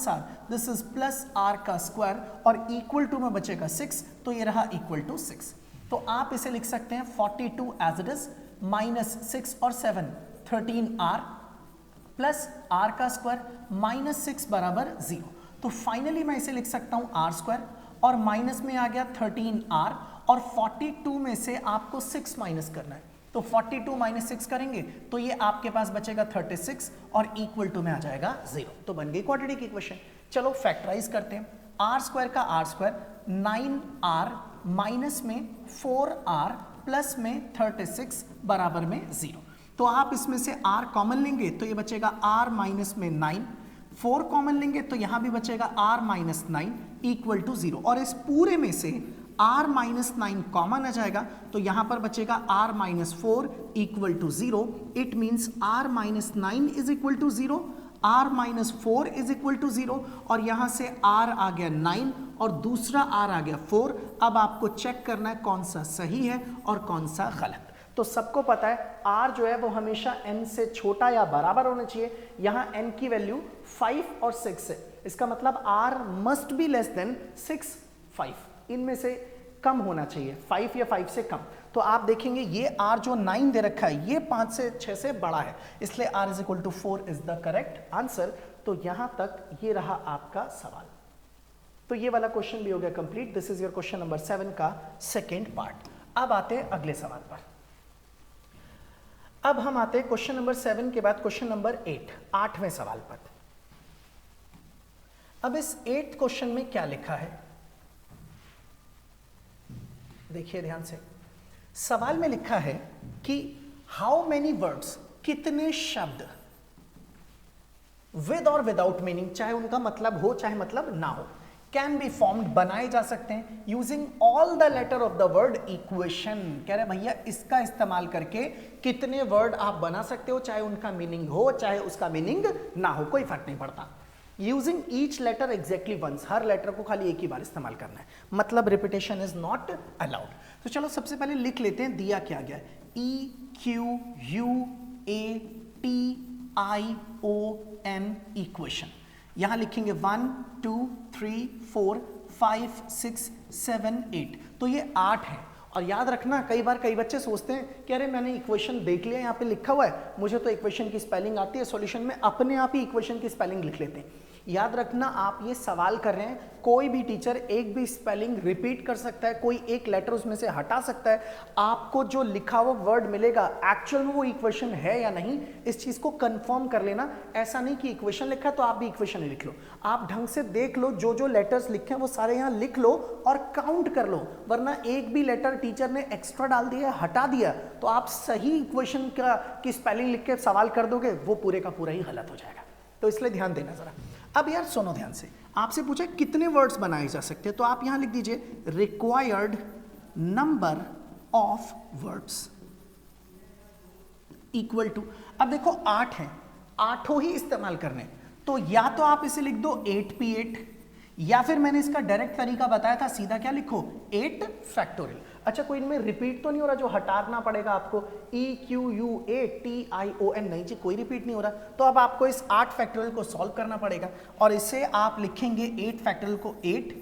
[SPEAKER 1] R this is plus R का स्क्वायर, और इक्वल टू में बचेगा 6 तो ये रहा इक्वल टू 6। तो आप इसे लिख सकते हैं 42 एज इट इज माइनस 6 और 7 13 आर प्लस आर का स्क्वायर माइनस 6 बराबर 0। तो फाइनली मैं इसे लिख सकता हूं आर स्क्वायर, और माइनस में आ गया 13 आर, और 42 में से आपको 6 माइनस करना है, तो 42 माइनस 6 करेंगे तो ये आपके पास बचेगा 36 और इक्वल टू में आ जाएगा 0। तो बन गई क्वाड्रेटिक इक्वेशन। चलो फैक्टराइज करते हैं। आर स्क्वायर का आर स्क्वायर 9r माइनस में 4r प्लस में 36 बराबर में 0। तो आप इसमें से r कॉमन लेंगे तो ये बचेगा r माइनस में 9, 4 कॉमन लेंगे तो यहां भी बचेगा r माइनस 9 इक्वल टू 0, और इस पूरे में से r माइनस 9 कॉमन आ जाएगा तो यहां पर बचेगा r minus 4 equal to 0। It means r minus 9 is equal to 0, r minus 4 is equal to 0, और यहां से r आ गया 9 और दूसरा r आ गया 4। अब आपको चेक करना है कौन सा सही है और कौन सा गलत। तो सबको पता है r जो है वो हमेशा n से छोटा या बराबर होना चाहिए। यहाँ n की वैल्यू 5 और 6 है, इसका मतलब r must be less than 6 5, इनमें से कम होना चाहिए, 5 या 5 से कम। तो आप देखेंगे ये r जो 9 दे रखा है ये 5 से 6 से बड़ा है, इसलिए r is equal to 4 is the correct answer. तो यहां तक ये रहा आपका सवाल। तो ये वाला क्वेश्चन भी हो गया complete. This is your question number 7 का सेकेंड पार्ट। अब आते हैं अगले सवाल पर। अब हम आते हैं क्वेश्चन नंबर 7 के बाद क्वेश्चन नंबर 8, 8वें सवाल पर। अब इस 8th क्वेश्चन में क्या लिखा है देखिए ध्यान से। सवाल में लिखा है कि हाउ मेनी वर्ड्स, कितने शब्द विद और विदाउट मीनिंग, चाहे उनका मतलब हो चाहे मतलब ना हो, कैन बी फॉर्म्ड, बनाए जा सकते हैं using all the letter of the word equation. कह रहे भैया इसका इस्तेमाल करके कितने वर्ड आप बना सकते हो, चाहे उनका मीनिंग हो चाहे उसका मीनिंग ना हो, कोई फर्क नहीं पड़ता। Using each letter exactly once, हर लेटर को खाली एक ही बार इस्तेमाल करना है, मतलब रिपीटेशन इज नॉट अलाउड। तो चलो सबसे पहले लिख लेते हैं दिया क्या गया। EQUATION equation. यहां लिखेंगे 1 2 3 4 5 6 7 8, तो ये 8 है। और याद रखना कई बार कई बच्चे सोचते हैं कि अरे मैंने इक्वेशन देख लिया, यहाँ पे लिखा हुआ है, मुझे तो इक्वेशन की स्पेलिंग आती है, सॉल्यूशन में अपने आप ही इक्वेशन की स्पेलिंग लिख लेते हैं। याद रखना आप ये सवाल कर रहे हैं, कोई भी टीचर एक भी स्पेलिंग रिपीट कर सकता है, कोई एक लेटर उसमें से हटा सकता है। आपको जो लिखा हुआ वर्ड मिलेगा एक्चुअल में वो इक्वेशन है या नहीं, इस चीज को कंफर्म कर लेना। ऐसा नहीं कि इक्वेशन लिखा है तो आप भी इक्वेशन लिख लो, आप ढंग से देख लो, जो जो लेटर्स लिखे हैं वो सारे यहाँ लिख लो और काउंट कर लो, वरना एक भी लेटर टीचर ने एक्स्ट्रा डाल दिया, हटा दिया, तो आप सही इक्वेशन की स्पेलिंग लिख के सवाल कर दोगे, वो पूरे का पूरा ही गलत हो जाएगा। तो इसलिए ध्यान देना जरा। अब यार सुनो ध्यान से, आपसे पूछा कितने वर्ड्स बनाए जा सकते हैं, तो आप यहां लिख दीजिए required number of words equal to, अब देखो 8 हैं, 8 ही इस्तेमाल करने, तो या तो आप इसे लिख दो 8p8, या फिर मैंने इसका डायरेक्ट तरीका बताया था, सीधा क्या लिखो 8 फैक्टोरियल। अच्छा कोई इनमें रिपीट तो नहीं हो रहा जो हटाना पड़ेगा आपको, EQUATION, नहीं जी कोई रिपीट नहीं हो रहा। तो अब आपको इस 8 फैक्टोरियल को सॉल्व करना पड़ेगा, और इसे आप लिखेंगे 8 फैक्टोरियल को 8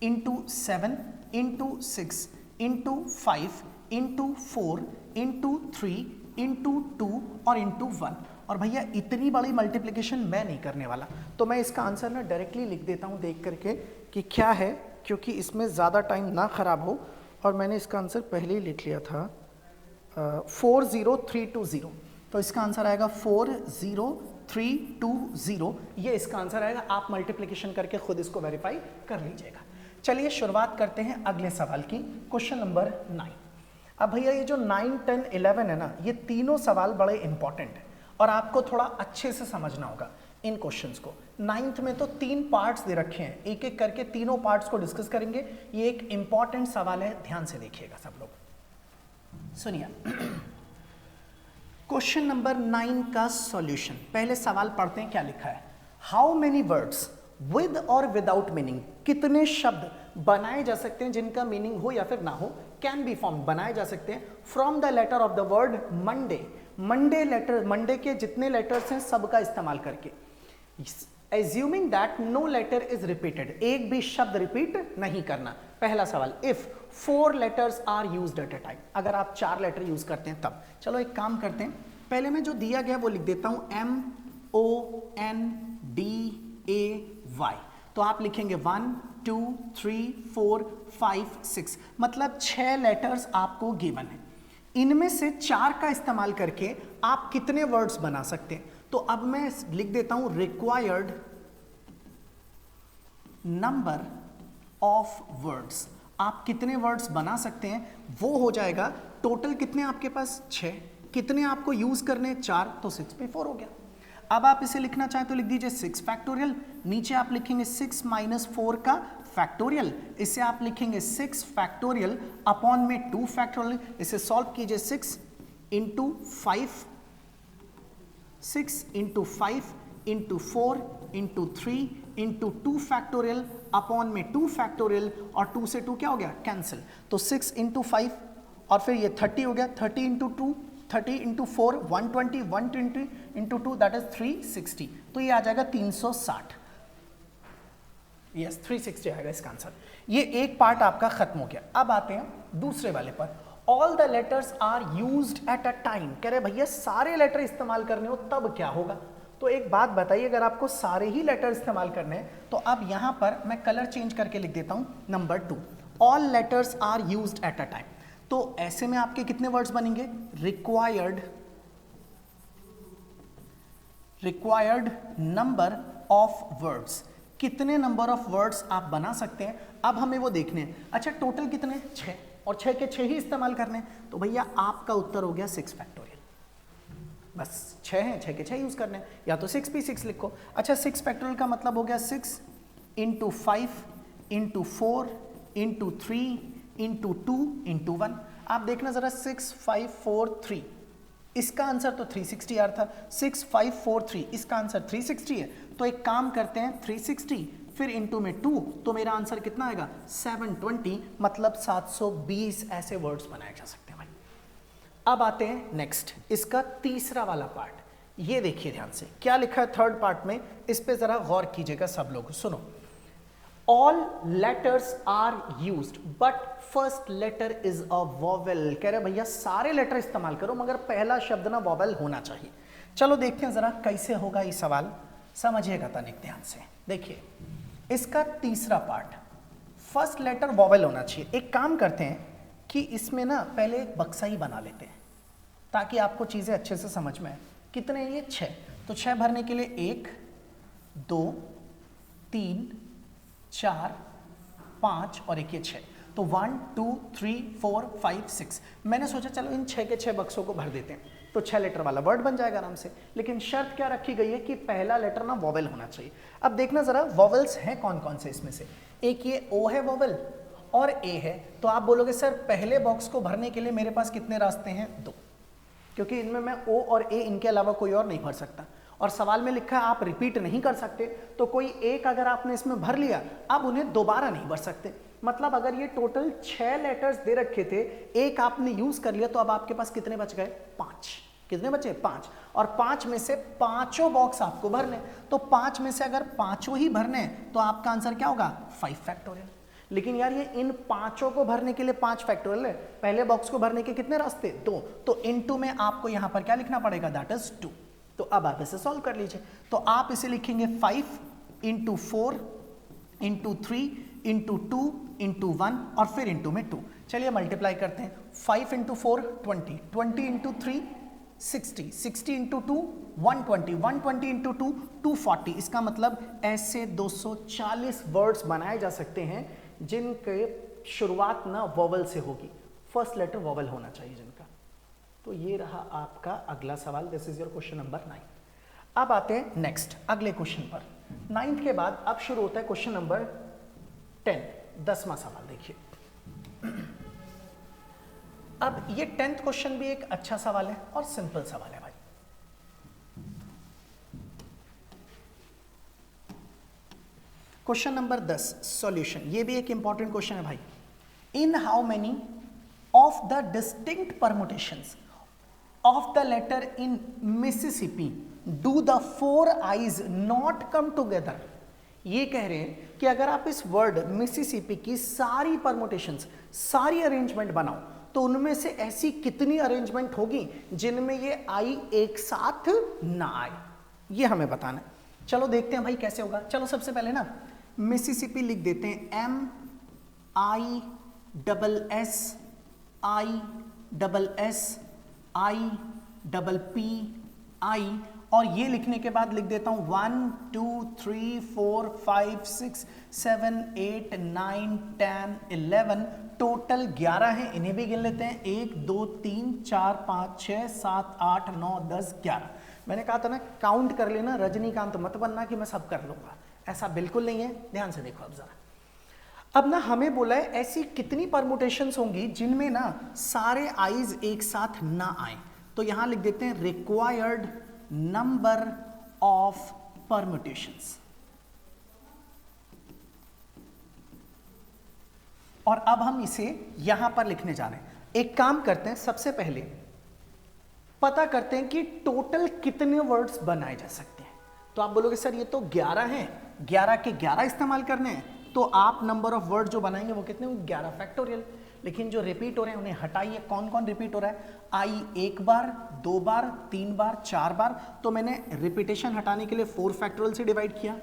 [SPEAKER 1] into 7 into 6 into 5 into 4 into 3 into 2 और इंटू 1। और भैया इतनी बड़ी मल्टीप्लिकेशन मैं नहीं करने वाला, तो मैं इसका आंसर ना डायरेक्टली लिख देता हूं देख करके कि क्या है, क्योंकि इसमें ज़्यादा टाइम ना खराब हो और मैंने इसका आंसर पहले ही लिख लिया था 40320, तो इसका आंसर आएगा 40320, ये इसका आंसर आएगा। आप मल्टीप्लिकेशन करके खुद इसको वेरीफाई कर लीजिएगा। चलिए शुरुआत करते हैं अगले सवाल की, क्वेश्चन नंबर 9। अब भैया ये जो 9, 10, 11 है ना, ये तीनों सवाल बड़े इंपॉर्टेंट हैं और आपको थोड़ा अच्छे से समझना होगा इन क्वेश्चंस को। 9th में तो 3 पार्ट्स दे रखे हैं, एक एक करके तीनों पार्ट्स को डिस्कस करेंगे। ये एक इंपॉर्टेंट सवाल है, ध्यान से देखिएगा सब लोग, सुनिए। क्वेश्चन नंबर 9 का सॉल्यूशन, पहले सवाल पढ़ते हैं क्या लिखा है। हाउ मेनी वर्ड्स विद और विदाउट मीनिंग, कितने शब्द बनाए जा सकते हैं जिनका मीनिंग हो या फिर ना हो, कैन बी फॉर्म, बनाए जा सकते हैं from the letter of the word Monday. Monday letter, Monday के जितने लेटर्स हैं सबका इस्तेमाल करके। Assuming that no letter is repeated, एक भी शब्द रिपीट नहीं करना। पहला सवाल, if 4 letters are used at a time, अगर आप 4 लेटर यूज करते हैं तब। चलो एक काम करते हैं, पहले मैं जो दिया गया वो लिख देता हूं MONDAY, तो आप लिखेंगे 1 2 3 4 5 6, मतलब 6 लेटर्स आपको गिवन है। इनमें से 4 का इस्तेमाल करके आप कितने वर्ड्स बना सकते हैं, तो अब मैं लिख देता हूं रिक्वायर्ड नंबर ऑफ वर्ड्स। आप कितने वर्ड्स बना सकते हैं वो हो जाएगा, टोटल कितने आपके पास 6, कितने आपको यूज करने 4, तो 6 पे 4 हो गया। अब आप इसे लिखना चाहें तो लिख दीजिए 6 फैक्टोरियल, नीचे आप लिखेंगे 6 - 4 का फैक्टोरियल, इसे आप लिखेंगे 6 फैक्टोरियल अपॉन में 2 फैक्टोरियल। इसे सॉल्व कीजिए, 6 × 5, 6 × 5 × 4 × 3 × 2 फैक्टोरियल अपॉन में 2 फैक्टोरियल, और 2 से 2 क्या हो गया, कैंसिल। तो 6 × 5 और फिर ये 30 हो गया, 30 × 2, 30 × 4 120, 120 × 2 दैट इज 360, तो ये आ जाएगा 360। यस 360 आएगा इसका आंसर। ये एक पार्ट आपका खत्म हो गया। अब आते हैं दूसरे वाले पर। All the letters are used at a time, कह रहे भैया सारे लेटर इस्तेमाल करने हो तब क्या होगा। तो एक बात बताइए, अगर आपको सारे ही लेटर इस्तेमाल करने हैं तो अब यहां पर मैं कलर चेंज करके लिख देता हूं number 2, all letters are used at a time. तो ऐसे में आपके कितने वर्ड्स बनेंगे, रिक्वायर्ड नंबर ऑफ वर्ड्स, कितने नंबर ऑफ वर्ड्स आप बना सकते हैं। अब हमें वो देखने हैं। अच्छा टोटल कितने, 6, और 6 के 6 ही इस्तेमाल करने हैं, तो भैया आपका उत्तर हो गया 6 फैक्टोरियल। बस 6 हैं, 6 के 6 यूज करने हैं, या तो 6 भी 6 लिखो। अच्छा 6 फैक्टोरियल का मतलब हो गया 6 × 5 × 4 × 3 × 2 × 1। आप देखना जरा 6 5 4 3, इसका आंसर तो 360 यार था। 6 5 4 3, इसका आंसर 360 है। तो एक काम करते हैं 360 फिर इंटू में 2, तो मेरा आंसर कितना आएगा 720, मतलब 720 ऐसे वर्ड्स बनाए जा सकते हैं भाई। अब आते हैं नेक्स्ट, इसका तीसरा वाला पार्ट। ये देखिए ध्यान से क्या लिखा है थर्ड पार्ट में, इस पे जरा गौर कीजिएगा सब लोग, सुनो। All letters are used but first letter is a vowel, कह रहे भैया सारे लेटर इस्तेमाल करो मगर पहला शब्द ना वॉवेल होना चाहिए। चलो देखते हैं जरा कैसे होगा ये सवाल, समझिएगा तनिक ध्यान से। देखिए इसका तीसरा पार्ट, फर्स्ट लेटर वॉवेल होना चाहिए। एक काम करते हैं कि इसमें ना पहले एक बक्सा ही बना लेते हैं ताकि आपको चीज़ें अच्छे से समझ में आए। कितने हैं ये 6, तो 6 भरने के लिए 1 2 3 4 5 और एक ये 6, तो 1 2 3 4 5 6। मैंने सोचा चलो इन 6 के 6 बक्सों को भर देते हैं तो 6 लेटर वाला वर्ड बन जाएगा आराम से। लेकिन शर्त क्या रखी गई है कि पहला लेटर ना वॉवेल होना चाहिए। अब देखना जरा वॉवेल्स हैं कौन कौन से इसमें से, एक ये ओ है वॉवेल और ए है। तो आप बोलोगे सर पहले बॉक्स को भरने के लिए मेरे पास कितने रास्ते हैं, 2, क्योंकि इनमें मैं ओ और ए इनके अलावा कोई और नहीं भर सकता। और सवाल में लिखा है आप रिपीट नहीं कर सकते, तो कोई एक अगर आपने इसमें भर लिया अब उन्हें दोबारा नहीं भर सकते। मतलब अगर ये टोटल 6 लेटर्स दे रखे थे, एक आपने यूज कर लिया, तो अब आपके पास कितने बच गए, 5। कितने बचे, 5। और 5 में से पांचों बॉक्स आपको भरने, तो 5 में से अगर पांचों ही भरने तो आपका आंसर क्या होगा, 5 फैक्टोरियल। लेकिन यार ये इन पांचों को भरने के लिए 5 फैक्टोरियल है, पहले बॉक्स को भरने के कितने रास्ते, 2, तो इनटू में आपको यहां पर क्या लिखना पड़ेगा, दैट इज 2। तो अब आप इसे सॉल्व कर लीजिए। तो आप इसे लिखेंगे 5 × 4 × 3 × 2 × 1 और फिर इंटू में 2। चलिए मल्टीप्लाई करते हैं, 5 इंटू 4 20, 20 इंटू 3 60, 60 इंटू 2 120, 120 इंटू 2 240। इसका मतलब ऐसे 240 वर्ड्स बनाए जा सकते हैं जिनके शुरुआत ना वोवल से होगी, फर्स्ट लेटर वोवल होना चाहिए जिनका। तो ये रहा आपका अगला सवाल, this is your question number 9। अब आते हैं नेक्स्ट अगले क्वेश्चन पर। 9th के बाद अब शुरू होता है क्वेश्चन नंबर 10, 10वां सवाल। देखिए अब ये 10th क्वेश्चन भी एक अच्छा सवाल है और सिंपल सवाल है भाई। क्वेश्चन नंबर 10 सॉल्यूशन, ये भी एक इंपॉर्टेंट क्वेश्चन है भाई। In how many of the distinct permutations of the letter in Mississippi do the 4 I's not come together. ये कह रहे हैं कि अगर आप इस वर्ड मिसिसिपी की सारी परमुटेशंस, सारी अरेंजमेंट बनाओ तो उनमें से ऐसी कितनी अरेंजमेंट होगी जिनमें ये आई एक साथ ना आए, ये हमें बताना है। चलो देखते हैं भाई कैसे होगा। चलो सबसे पहले ना मिसिसिपी लिख देते हैं, MISSISSIPPI, और ये लिखने के बाद लिख देता हूं 1 2 3 4 5 6 7 8 9 10 11, टोटल 11 है, इन्हें भी गिन लेते हैं। 1 2 3 4 5 6 7 8 9 10 11। मैंने कहा था ना काउंट कर लेना, रजनीकांत मत बनना कि मैं सब कर लूंगा, ऐसा बिल्कुल नहीं है। ध्यान से देखो अब जरा। अब ना हमें बोला है ऐसी कितनी परमुटेशंस होंगी जिनमें ना सारे आईज एक साथ ना आए। तो यहां लिख देते हैं रिक्वायर्ड नंबर ऑफ परमुटेशंस। और अब हम इसे यहां पर लिखने जा रहे हैं। एक काम करते हैं, सबसे पहले पता करते हैं कि टोटल कितने वर्ड्स बनाए जा सकते हैं। तो आप बोलोगे सर ये तो 11 हैं, 11 के 11 इस्तेमाल करने हैं, तो आप नंबर ऑफ वर्ड जो बनाएंगे वो कितने होंगे, 11 फैक्टोरियल। लेकिन जो रिपीट हो रहे हैं उन्हें हटाइए। कौन कौन रिपीट हो रहा है, आई 1 बार 2 बार 3 बार 4 बार, तो मैंने रिपीटेशन हटाने के लिए 4 फैक्टोरियल से डिवाइड किया।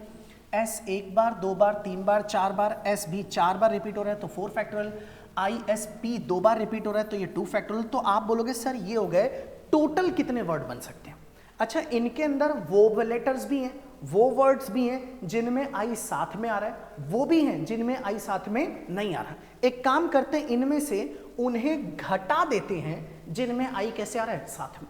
[SPEAKER 1] एस 1 बार 2 बार 3 बार 4 बार, एस भी 4 बार रिपीट हो रहा है तो 4 factorial. I S P 2 bar repeat हो रहा है तो ये 2 फैक्टोरियल। तो आप बोलोगे सर ये हो गए टोटल कितने वर्ड बन सकते हैं। अच्छा, इनके अंदर वो लेटर्स भी हैं, वो वर्ड्स भी हैं जिनमें आई साथ में आ रहा है, वो भी हैं जिनमें आई साथ में नहीं आ रहा। एक काम करते हैं, इनमें से उन्हें घटा देते हैं जिनमें आई कैसे आ रहा है, साथ में।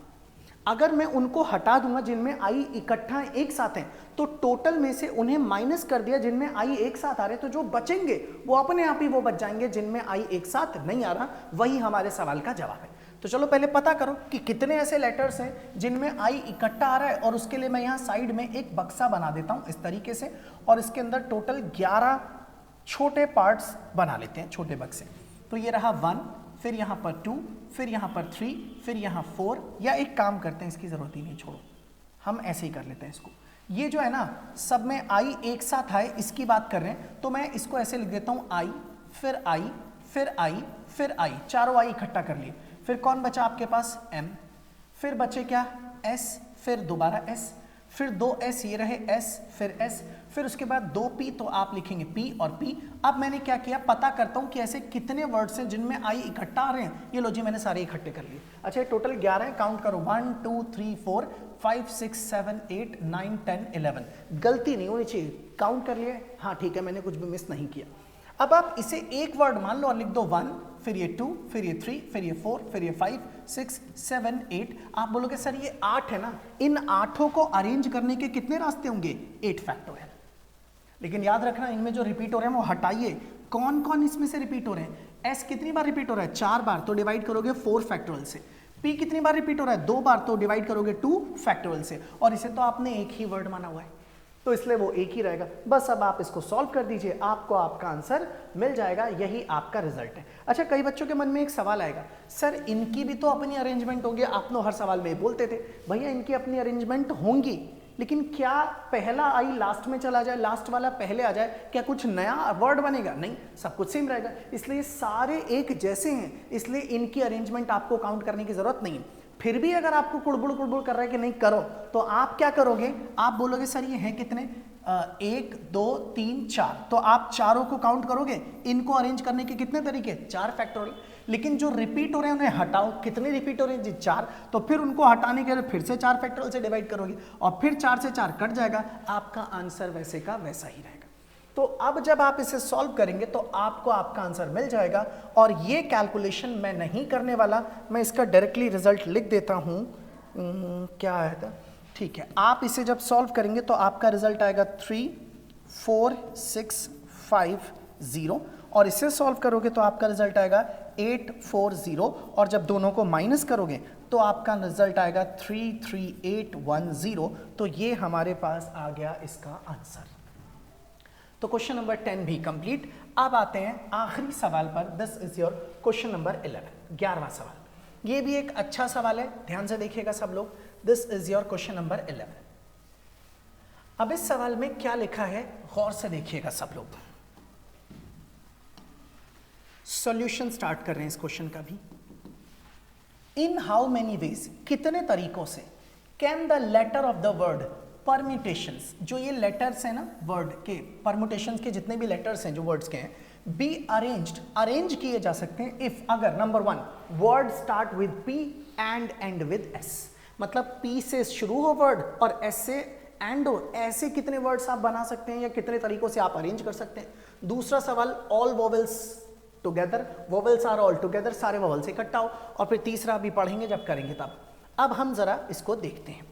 [SPEAKER 1] अगर मैं उनको हटा दूंगा जिनमें आई इकट्ठा एक साथ हैं, तो टोटल में से उन्हें माइनस कर दिया जिनमें आई एक साथ आ रहे, तो जो बचेंगे वो अपने आप ही वो बच जाएंगे जिनमें आई एक साथ नहीं आ रहा। वही हमारे सवाल का जवाब है। तो चलो पहले पता करो कि कितने ऐसे लेटर्स हैं जिनमें आई इकट्ठा आ रहा है, और उसके लिए मैं यहाँ साइड में एक बक्सा बना देता हूँ इस तरीके से, और इसके अंदर टोटल 11 छोटे पार्ट्स बना लेते हैं, छोटे बक्से। तो ये रहा 1, फिर यहाँ पर 2, फिर यहाँ पर 3, फिर यहाँ 4, या एक काम करते हैं इसकी ज़रूरत ही नहीं, छोड़ो, हम ऐसे ही कर लेते हैं इसको। ये जो है ना सब में आई एक साथ आए इसकी बात कर रहे हैं, तो मैं इसको ऐसे लिख देता हूँ आई, फिर आई, फिर आई, फिर आई, चारों आई इकट्ठा कर लिए। फिर कौन बचा आपके पास, एम, फिर बचे क्या, एस, फिर दोबारा एस, फिर 2 एस, ये रहे एस, फिर एस, फिर उसके बाद 2 पी, तो आप लिखेंगे पी और पी। अब मैंने क्या किया, पता करता हूं कि ऐसे कितने वर्ड्स हैं जिनमें आई इकट्ठा आ रहे हैं। ये लो जी, मैंने सारे इकट्ठे कर लिए। अच्छा, टोटल 11 है, काउंट करो 1 2 3 4 5 6 7 8 9 10 11। गलती नहीं होनी चाहिए, काउंट कर लिए, हाँ ठीक है, मैंने कुछ भी मिस नहीं किया। अब आप इसे एक वर्ड मान लो और लिख दो 1, फिर ये 2, फिर ये 3, फिर ये 4, फिर ये 5 6 7 8। आप बोलोगे सर ये 8 है ना, इन 8 को अरेंज करने के कितने रास्ते होंगे, 8 फैक्टोरियल। लेकिन याद रखना इनमें जो रिपीट हो रहे हैं वो हटाइए। कौन कौन इसमें से रिपीट हो रहे हैं, एस कितनी बार रिपीट हो रहा है, 4 बार, तो डिवाइड करोगे 4 फैक्टोरियल से। पी कितनी बार रिपीट हो रहा है, 2 बार, तो डिवाइड करोगे 2 फैक्टोरियल से। और इसे तो आपने एक ही वर्ड माना हुआ है, तो इसलिए वो एक ही रहेगा। बस अब आप इसको सॉल्व कर दीजिए, आपको आपका आंसर मिल जाएगा, यही आपका रिजल्ट है। अच्छा, कई बच्चों के मन में एक सवाल आएगा, सर इनकी भी तो अपनी अरेंजमेंट होगी, आप तो हर सवाल में बोलते थे भैया इनकी अपनी अरेंजमेंट होंगी, लेकिन क्या पहला आई लास्ट में चला जाए, लास्ट वाला पहले आ जाए, क्या कुछ नया वर्ड बनेगा, नहीं, सब कुछ सेम रहेगा। इसलिए सारे एक जैसे हैं, इसलिए इनकी अरेंजमेंट आपको काउंट करने की जरूरत नहीं है। फिर भी अगर आपको कुड़बुड़ कुड़बुड़ कर रहा है कि नहीं करो, तो आप क्या करोगे, आप बोलोगे सर ये हैं कितने, 1 2 3 4, तो आप चारों को काउंट करोगे। इनको अरेंज करने के कितने तरीके, 4 फैक्टोरियल। लेकिन जो रिपीट हो रहे हैं उन्हें हटाओ, कितने रिपीट हो रहे हैं जी, 4, तो फिर उनको हटाने के लिए फिर से 4 फैक्टोरियल से डिवाइड करोगे और फिर 4 से 4 कट जाएगा, आपका आंसर वैसे का वैसा ही रहेगा। तो अब जब आप इसे सॉल्व करेंगे तो आपको आपका आंसर मिल जाएगा। और ये कैलकुलेशन मैं नहीं करने वाला, मैं इसका डायरेक्टली रिजल्ट लिख देता हूँ। क्या आया था, ठीक है। आप इसे जब सॉल्व करेंगे तो आपका रिजल्ट आएगा 34650 और इसे सॉल्व करोगे तो आपका रिजल्ट आएगा 840 और जब दोनों को माइनस करोगे तो आपका रिजल्ट आएगा 33810। तो ये हमारे पास आ गया इसका आंसर। तो क्वेश्चन नंबर 10 भी कंप्लीट। अब आते हैं आखिरी सवाल पर। This is your question number 11, 11वां सवाल। ये भी एक अच्छा सवाल है, ध्यान से देखिएगा सब लोग। This is your question number 11। अब इस सवाल में क्या लिखा है गौर से देखिएगा सब लोग। सॉल्यूशन स्टार्ट कर रहे हैं इस क्वेश्चन का भी। इन हाउ मेनी वेज, कितने तरीकों से, can the letter of the word permutations, जो ये लेटर्स हैं ना वर्ड के, परम्यूटेशंस के जितने भी लेटर्स हैं जो वर्ड्स के हैं, बी अरेंज्ड, अरेंज किए जा सकते हैं इफ, अगर number 1 word start with P and and with S, मतलब पी से शुरू हो वर्ड और एस से एंड हो। ऐसे कितने वर्ड्स आप बना सकते हैं या कितने तरीकों से आप अरेंज कर सकते हैं। दूसरा सवाल, all vowels together, vowels are all together, सारे वोवेल्स इकट्ठा हो। और फिर तीसरा भी पढ़ेंगे जब करेंगे तब। अब हम जरा इसको देखते हैं।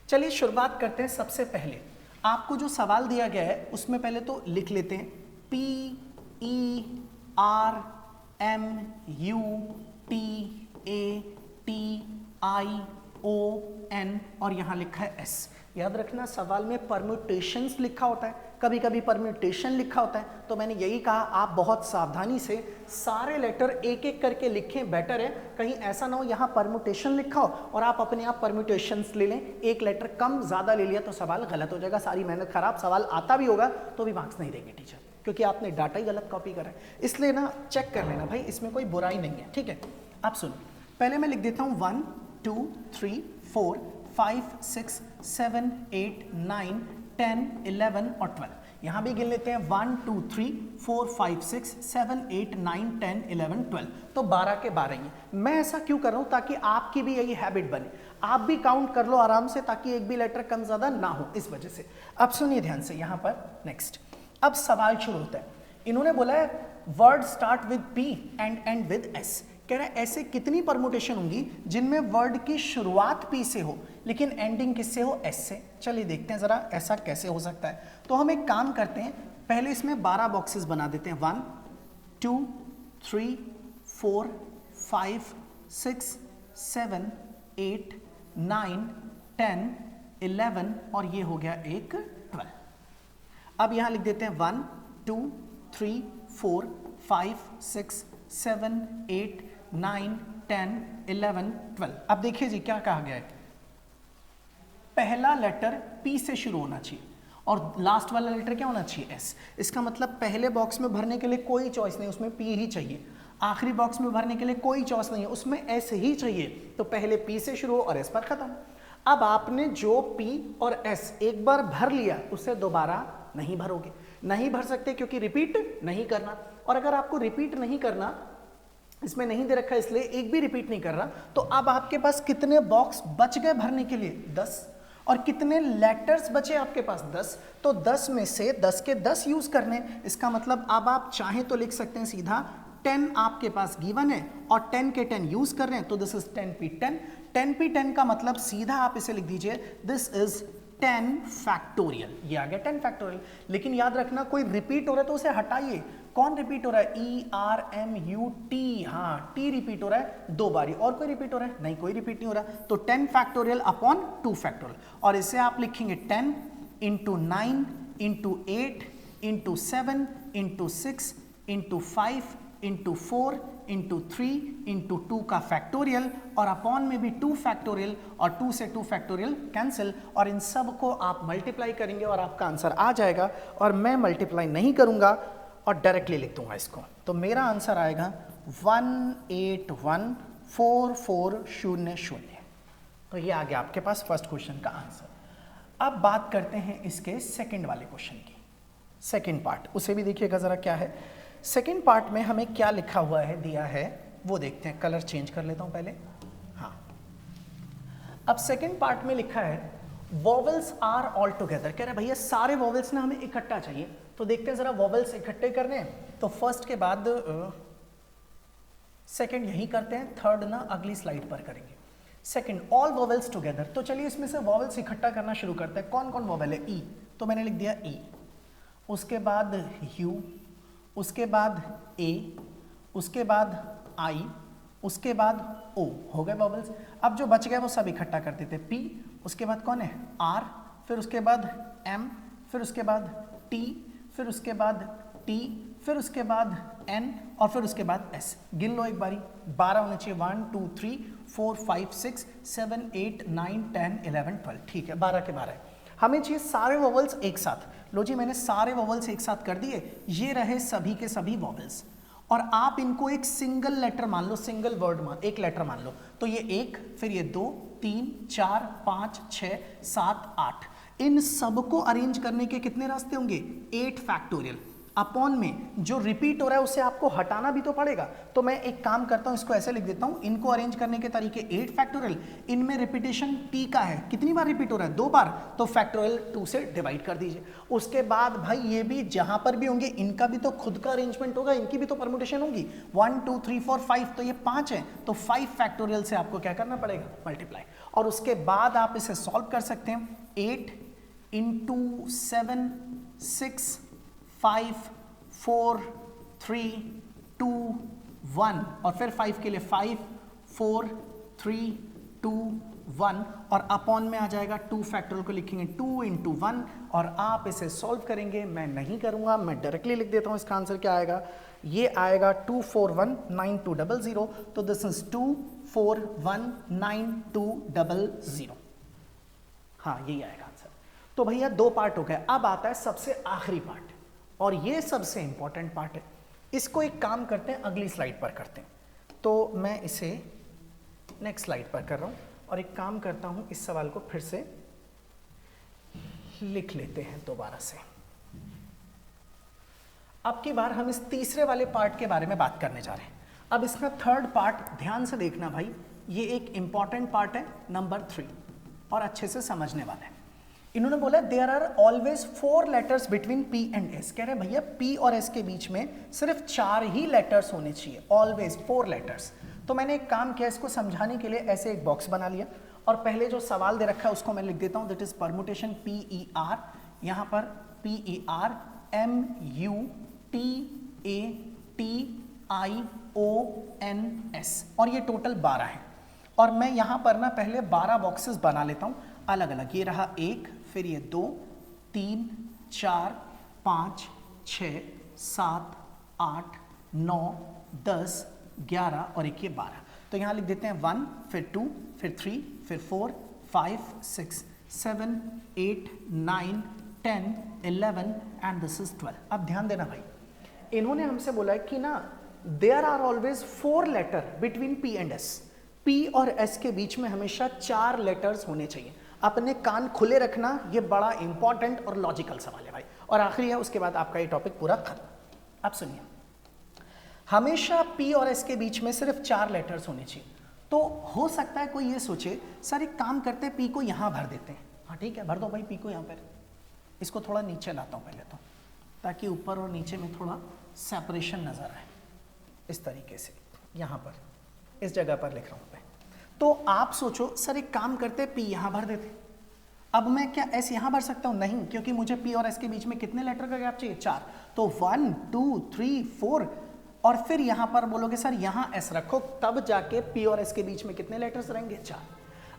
[SPEAKER 1] चलिए शुरुआत करते हैं। सबसे पहले आपको जो सवाल दिया गया है उसमें पहले तो लिख लेते हैं PERMUTATION और यहाँ लिखा है S। याद रखना सवाल में परम्यूटेशंस लिखा होता है, कभी कभी परम्यूटेशन लिखा होता है, तो मैंने यही कहा आप बहुत सावधानी से सारे लेटर एक एक करके लिखें, बेटर है। कहीं ऐसा ना हो यहाँ परम्यूटेशन लिखा हो और आप अपने आप परम्यूटेशंस ले लें, एक लेटर कम ज़्यादा ले लिया तो सवाल गलत हो जाएगा, सारी मेहनत खराब। सवाल आता भी होगा तो भी मार्क्स नहीं देंगे टीचर, क्योंकि आपने डाटा ही गलत कॉपी करा है। इसलिए ना चेक कर लेना भाई, इसमें कोई बुराई नहीं है, ठीक है। आप सुनो, पहले मैं लिख देता हूँ 1 2 3 4 5 6 7 8 9 10 11 और 12। यहाँ भी गिन लेते हैं 1 2 3 4 5 6 7 8 9 10 11 12। तो 12 के 12 ही। मैं ऐसा क्यों कर रहा हूँ, ताकि आपकी भी यही हैबिट बने, आप भी काउंट कर लो आराम से, ताकि एक भी लेटर कम ज़्यादा ना हो, इस वजह से। अब सुनिए ध्यान से यहाँ पर नेक्स्ट। अब सवाल शुरू होता है। इन्होंने बोला है word start with P and and with S. कह रहा है ऐसे कितनी परमुटेशन होंगी जिनमें वर्ड की शुरुआत पी से हो लेकिन एंडिंग किससे हो, एस से। चलिए देखते हैं जरा ऐसा कैसे हो सकता है। तो हम एक काम करते हैं, पहले इसमें 12 बॉक्सेस बना देते हैं। 1 2 3 4 5 6 7 8 9 10 11 और ये हो गया एक 12। अब यहां लिख देते हैं 1 2 3 4 5 6 7 8 9 10 11 12। अब देखिए जी क्या कहा गया है, पहला लेटर पी से शुरू होना चाहिए और लास्ट वाला लेटर क्या होना चाहिए, एस। इसका मतलब पहले बॉक्स में भरने के लिए कोई चॉइस नहीं, उसमें पी ही चाहिए। आखिरी बॉक्स में भरने के लिए कोई चॉइस नहीं है, उसमें एस ही चाहिए। तो पहले पी से शुरू हो और एस पर खत्म। अब आपने जो पी और एस एक बार भर लिया उसे दोबारा नहीं भरोगे, नहीं भर सकते क्योंकि रिपीट नहीं करना। और अगर आपको रिपीट नहीं करना, इसमें नहीं दे रखा इसलिए एक भी रिपीट नहीं कर रहा, तो अब आपके पास कितने बॉक्स बच गए भरने के लिए, 10। और कितने लेटर्स बचे आपके पास, 10। तो 10 में से 10 के 10 यूज करने। इसका मतलब अब आप चाहें तो लिख सकते हैं सीधा 10 आपके पास गिवन है और 10 के 10 यूज कर रहे हैं, तो दिस इज 10p10। 10p10 का मतलब सीधा आप इसे लिख दीजिए दिस इज 10 फैक्टोरियल। ये आ गया 10 फैक्टोरियल। लेकिन याद रखना कोई रिपीट हो रहा है तो उसे हटाइए। कौन रिपीट हो रहा है, ERMUT, हाँ टी रिपीट हो रहा है 2 बारी। और कोई रिपीट हो रहा है, नहीं कोई रिपीट नहीं हो रहा। तो 10 फैक्टोरियल अपॉन 2 फैक्टोरियल, और इसे आप लिखेंगे 10 into 9 into 8 into 7 into 6 into 5 into 4 into 3 into 2 का फैक्टोरियल, और अपॉन में भी 2 फैक्टोरियल, और 2 से 2 फैक्टोरियल कैंसिल, और इन सब को आप मल्टीप्लाई करेंगे और आपका आंसर आ जाएगा। और मैं मल्टीप्लाई नहीं करूंगा और डायरेक्टली लिख दूंगा इसको, तो मेरा आंसर आएगा 1814400। तो ये आ गया आपके पास फर्स्ट क्वेश्चन का आंसर। अब बात करते हैं इसके सेकंड वाले क्वेश्चन की, सेकंड पार्ट, उसे भी देखिएगा जरा क्या है। सेकंड पार्ट में हमें क्या लिखा हुआ है, दिया है, वो देखते हैं। कलर चेंज कर लेता हूं पहले। हाँ, अब सेकंड पार्ट में लिखा है वॉवेल्स आर ऑल टुगेदर। कह रहे भैया सारे वॉवेल्स ना हमें इकट्ठा चाहिए, तो देखते हैं जरा वॉवेल्स इकट्ठे करने हैं। तो फर्स्ट के बाद सेकंड यही करते हैं, थर्ड ना अगली स्लाइड पर करेंगे। सेकंड ऑल वॉवेल्स टुगेदर, तो चलिए इसमें से वॉवेल्स इकट्ठा करना शुरू करते हैं। कौन कौन वॉवेल है? ई, तो मैंने लिख दिया ई, उसके बाद यू, उसके बाद ए, उसके बाद आई, उसके बाद ओ, हो गए वॉवेल्स। अब जो बच गए वो सब इकट्ठा कर देते। पी, उसके बाद कौन है? आर, फिर उसके बाद एम, फिर उसके बाद टी, फिर उसके बाद टी, फिर उसके बाद एन, और फिर उसके बाद एस। गिन लो एक बारी, 12 होने चाहिए। 1 2 3 4 5 6 7 8 9 10 11 12, ठीक है, 12 के 12। हमें चाहिए सारे वॉवेल्स एक साथ। लो जी, मैंने सारे वॉवेल्स एक साथ कर दिए, ये रहे सभी के सभी वॉवेल्स। और आप इनको एक सिंगल लेटर मान लो, सिंगल वर्ड मान, एक लेटर मान लो। तो ये एक, फिर ये 2 3 4 5 6 7 8, इन सबको अरेंज करने के कितने रास्ते होंगे? 8 फैक्टोरियल। अपॉन में जो रिपीट हो रहा है उसे आपको हटाना भी तो पड़ेगा। तो मैं एक काम करता हूं, इसको ऐसे लिख देता हूं, इनको अरेंज करने के तरीके 8 फैक्टोरियल। इनमें रिपीटेशन टी का है, कितनी बार रिपीट हो रहा है? 2 बार, तो फैक्टोरियल 2 से डिवाइड कर दीजिए। उसके बाद भाई ये भी जहां पर भी होंगे इनका भी तो खुद का अरेंजमेंट होगा, इनकी भी तो परमुटेशन होगी। 1 2 3 4 5, तो ये 5 है, तो 5 फैक्टोरियल से आपको क्या करना पड़ेगा? मल्टीप्लाई। और उसके बाद आप इसे सॉल्व कर सकते हैं। 8 × 7 6 5 4 3 2 1, और फिर 5 के लिए 5 4 3 2 1, और अपॉन में आ जाएगा 2 फैक्टोरियल को लिखेंगे 2 × 1, और आप इसे सॉल्व करेंगे। मैं नहीं करूंगा, मैं डायरेक्टली लिख देता हूं। इसका आंसर क्या आएगा? ये आएगा 2419200, तो दिस इज 2419200। हाँ, यही आएगा आंसर। तो भैया 2 पार्ट हो गए। अब आता है सबसे आखिरी पार्ट, और ये सबसे इंपॉर्टेंट पार्ट है। इसको एक काम करते हैं, अगली स्लाइड पर करते हैं। तो मैं इसे नेक्स्ट स्लाइड पर कर रहा हूं, और एक काम करता हूं, इस सवाल को फिर से लिख लेते हैं दोबारा से। अब की बार हम इस तीसरे वाले पार्ट के बारे में बात करने जा रहे हैं। अब इसका थर्ड पार्ट ध्यान से देखना भाई, ये एक इंपॉर्टेंट पार्ट है, नंबर 3, और अच्छे से समझने वाला है। इन्होंने बोला there are always 4 letters between P and S. कह रहे हैं भैया पी और एस के बीच में सिर्फ 4 ही लेटर्स होने चाहिए, ऑलवेज 4 लेटर्स। तो मैंने एक काम किया, इसको समझाने के लिए ऐसे एक बॉक्स बना लिया, और पहले जो सवाल दे रखा है उसको मैं लिख देता हूं, दैट इज परमुटेशन PER। यहां पर PER MUTATIONS, और ये टोटल 12 है। और मैं यहां पर ना पहले 12 बॉक्सेस बना लेता हूं अलग अलग। ये रहा 1, फिर ये 2 3 4 5 6 7 8 9 10 11, और एक ये 12। तो यहाँ लिख देते हैं 1, फिर 2, फिर 3, फिर 4 5 6 7 8 9 10 11, एंड दिस इज 12। अब ध्यान देना भाई, इन्होंने हमसे बोला है कि ना there are always 4 letter between P and S. P और एस के बीच में हमेशा 4 लेटर्स होने चाहिए। अपने कान खुले रखना, ये बड़ा इंपॉर्टेंट और लॉजिकल सवाल है भाई। और आखिरी है, उसके बाद आपका ये टॉपिक पूरा खत्म। अब सुनिए, हमेशा पी और एस के बीच में सिर्फ 4 लेटर्स होने चाहिए। तो हो सकता है कोई ये सोचे सर एक काम करते हैं, पी को यहां भर देते हैं। हाँ ठीक है, भर दो भाई पी को यहां पर। इसको थोड़ा नीचे लाता हूं पहले तो, ताकि ऊपर और नीचे में थोड़ा सेपरेशन नजर आए। इस तरीके से यहां पर इस जगह पर लिख रहा हूं मैं। तो आप सोचो सर एक काम करते पी यहां भर देते। अब मैं क्या एस यहां भर सकता हूं? नहीं, क्योंकि मुझे पी और एस के बीच में कितने लेटर का गैप चाहिए? 4। तो 1 2 3 4, और फिर यहां पर बोलोगे सर यहां एस रखो, तब जाके पी और एस के बीच में कितने लेटर्स रहेंगे? 4।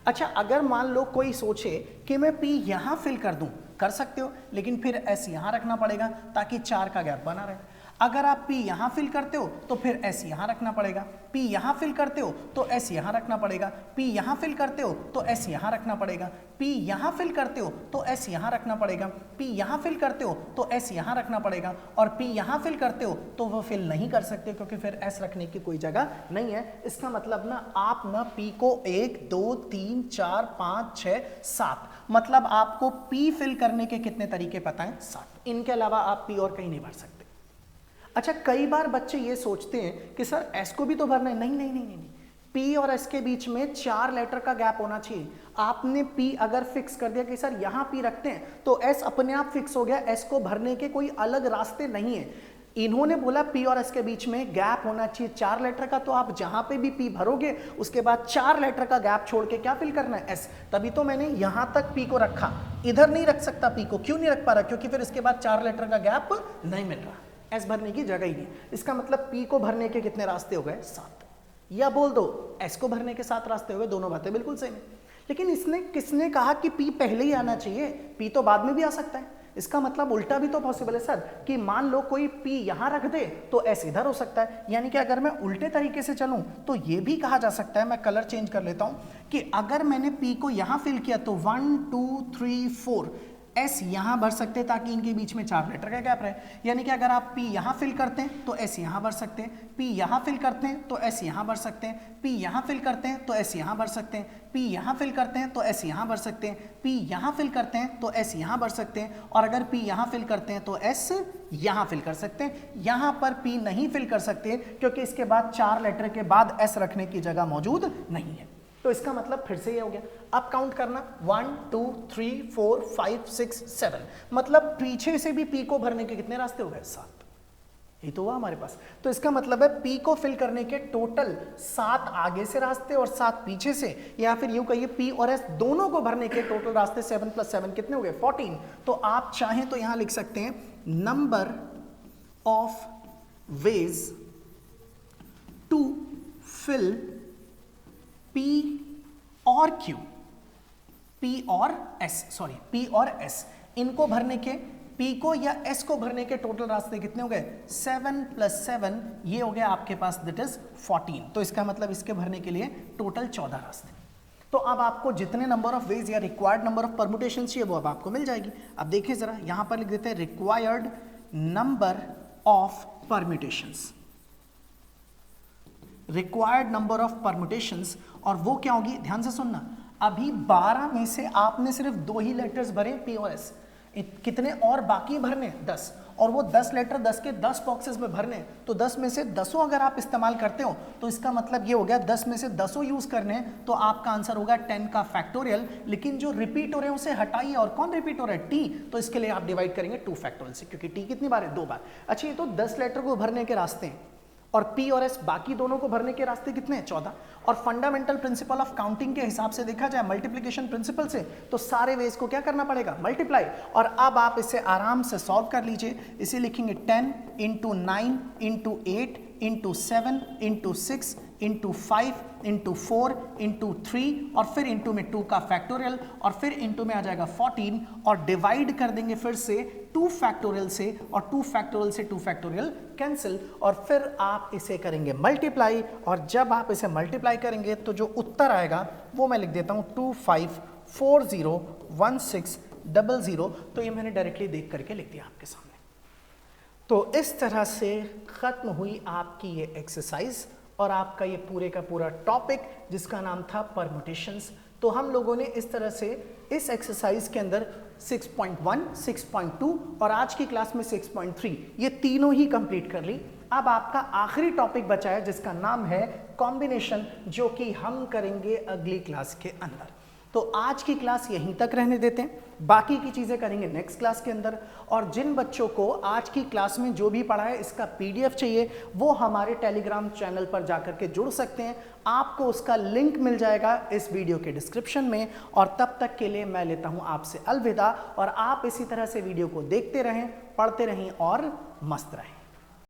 [SPEAKER 1] अच्छा, अगर मान लो कोई सोचे कि मैं पी यहां फिल कर दूं, कर सकते हो, लेकिन फिर एस यहां रखना पड़ेगा ताकि 4 का गैप बना रहे। अगर आप P यहाँ फिल करते हो तो फिर S यहाँ रखना पड़ेगा, P यहाँ फिल करते हो तो S यहाँ रखना पड़ेगा, P यहाँ फिल करते हो तो S यहाँ रखना पड़ेगा, P यहाँ फिल करते हो तो S यहाँ रखना पड़ेगा, P यहाँ फिल करते हो तो S यहाँ रखना पड़ेगा, और P यहाँ फिल करते हो तो वो फिल नहीं कर सकते क्योंकि फिर S रखने की कोई जगह नहीं है। इसका मतलब ना आप ना P को 1 2 3 4 5 6 7, मतलब आपको P फिल करने के कितने तरीके पता हैं? 7। इनके अलावा आप P और कहीं नहीं भर सकते। अच्छा, कई बार बच्चे ये सोचते हैं कि सर S को भी तो भरना है। नहीं नहीं नहीं नहीं, P और S के बीच में 4 लेटर का गैप होना चाहिए। आपने P अगर फिक्स कर दिया कि सर यहाँ P रखते हैं तो S अपने आप फिक्स हो गया, S को भरने के कोई अलग रास्ते नहीं है। इन्होंने बोला P और S के बीच में गैप होना चाहिए 4 लेटर का, तो आप जहां पे भी P भरोगे उसके बाद 4 लेटर का गैप छोड़ के क्या फिल करना है? S। तभी तो मैंने यहां तक P को रखा, इधर नहीं रख सकता P को। क्यों नहीं रख पा रहा? क्योंकि फिर इसके बाद 4 लेटर का गैप नहीं मिल रहा, S भरने की जगह ही नहीं। इसका मतलब P को भरने के कितने रास्ते हो गए? 7। या बोल दो S को भरने के 7 रास्ते हो गए। दोनों बातें बिल्कुल सेम है। लेकिन इसने किसने कहा कि P पहले ही आना चाहिए? P तो बाद में भी आ सकता है। इसका मतलब उल्टा भी तो पॉसिबल है सर, कि मान लो कोई P यहां रख दे तो S इधर हो सकता है। यानी कि अगर मैं उल्टे तरीके से चलूं तो ये भी कहा जा सकता है, मैं कलर चेंज कर लेता हूं, कि अगर मैंने P को यहां फिल किया तो 1 2 3 4 S यहाँ भर सकते हैं ताकि इनके बीच में 4 लेटर का गैप रहे। यानी कि अगर आप P यहाँ फिल करते हैं तो S यहाँ भर सकते हैं, P यहाँ फिल करते हैं तो S यहाँ भर सकते हैं, P यहाँ फिल करते हैं तो S यहाँ भर सकते हैं, P यहाँ फिल करते हैं तो S यहाँ भर सकते हैं, P यहाँ फिल करते हैं तो S यहाँ भर सकते हैं, और अगर P यहाँ फिल करते हैं तो S यहाँ फिल कर सकते हैं। यहाँ पर P नहीं फिल कर सकते क्योंकि इसके बाद 4 लेटर के बाद S रखने की जगह मौजूद नहीं है। तो इसका मतलब फिर से ये हो गया। अब काउंट करना 1 2 3 4 5 6 7, मतलब पीछे से भी P को भरने के कितने रास्ते हो गए? 7। ये तो हुआ हमारे पास। तो इसका मतलब है P को फिल करने के टोटल 7 आगे से रास्ते और 7 पीछे से, या फिर यूं कहिए P और S दोनों को भरने के टोटल रास्ते 7 + 7 कितने हो गए? 14। तो आप चाहें तो यहां लिख सकते हैं number of ways to fill P और Q, P और S, इनको भरने के, P को या S को भरने के टोटल रास्ते कितने हो गए? 7 + 7, ये हो गया आपके पास, दैट इज 14। तो इसका मतलब इसके भरने के लिए टोटल 14 रास्ते। तो अब आपको जितने नंबर ऑफ वेज या रिक्वायर्ड नंबर ऑफ परम्यूटेशन चाहिए वो अब आपको मिल जाएगी। अब देखिए जरा, यहां पर लिख देते हैं required number of permutations, required number of permutations, और वो क्या होगी? ध्यान से सुनना, अभी 12 में से आपने सिर्फ 2 ही लेटर्स भरे P और S, कितने और बाकी भरने? 10, और वो 10 लेटर 10 के 10 बॉक्सेस में भरने। तो 10 में से 10 अगर आप इस्तेमाल करते हो तो इसका मतलब ये हो गया 10 में से 10 यूज करने, तो आपका आंसर होगा 10 का फैक्टोरियल। लेकिन जो रिपीट हो रहे हैं उसे हटाइए, और कौन रिपीट हो रहा है? T। तो इसके लिए आप डिवाइड करेंगे 2 फैक्टोरियल से, क्योंकि T कितनी बार है? 2 बार। अच्छा, ये तो 10 लेटर को भरने के रास्ते हैं, और P और S बाकी दोनों को भरने के रास्ते कितने हैं? 14। और फंडामेंटल प्रिंसिपल ऑफ काउंटिंग के हिसाब से देखा जाए, मल्टीप्लिकेशन प्रिंसिपल से, तो सारे वेज को क्या करना पड़ेगा? मल्टीप्लाई। और अब आप इसे आराम से सॉल्व कर लीजिए। इसे लिखेंगे 10 × 9 × 8 × 7 × 6 × 5 × 4 × 3, और फिर इंटू में 2 का फैक्टोरियल, और फिर इंटू में आ जाएगा 14, और डिवाइड कर देंगे फिर से 2 फैक्टोरियल से, और 2 फैक्टोरियल से 2 फैक्टोरियल कैंसिल, और फिर आप इसे करेंगे मल्टीप्लाई। और जब आप इसे मल्टीप्लाई करेंगे तो जो उत्तर आएगा वो मैं लिख देता हूँ 25401600। तो ये मैंने डायरेक्टली देख करके लिख दिया आपके सामने। तो इस तरह से खत्म हुई आपकी ये एक्सरसाइज और आपका ये पूरे का पूरा टॉपिक जिसका नाम था परम्यूटेशंस। तो हम लोगों ने इस तरह से इस एक्सरसाइज के अंदर 6.1, 6.2 और आज की क्लास में 6.3 ये तीनों ही कंप्लीट कर ली। अब आपका आखिरी टॉपिक बचा है जिसका नाम है कॉम्बिनेशन, जो कि हम करेंगे अगली क्लास के अंदर। तो आज की क्लास यहीं तक रहने देते हैं, बाकी की चीज़ें करेंगे नेक्स्ट क्लास के अंदर। और जिन बच्चों को आज की क्लास में जो भी पढ़ा है इसका PDF चाहिए, वो हमारे टेलीग्राम चैनल पर जाकर के जुड़ सकते हैं। आपको उसका लिंक मिल जाएगा इस वीडियो के डिस्क्रिप्शन में। और तब तक के लिए मैं लेता हूं आपसे अलविदा, और आप इसी तरह से वीडियो को देखते रहें, पढ़ते रहें और मस्त रहें।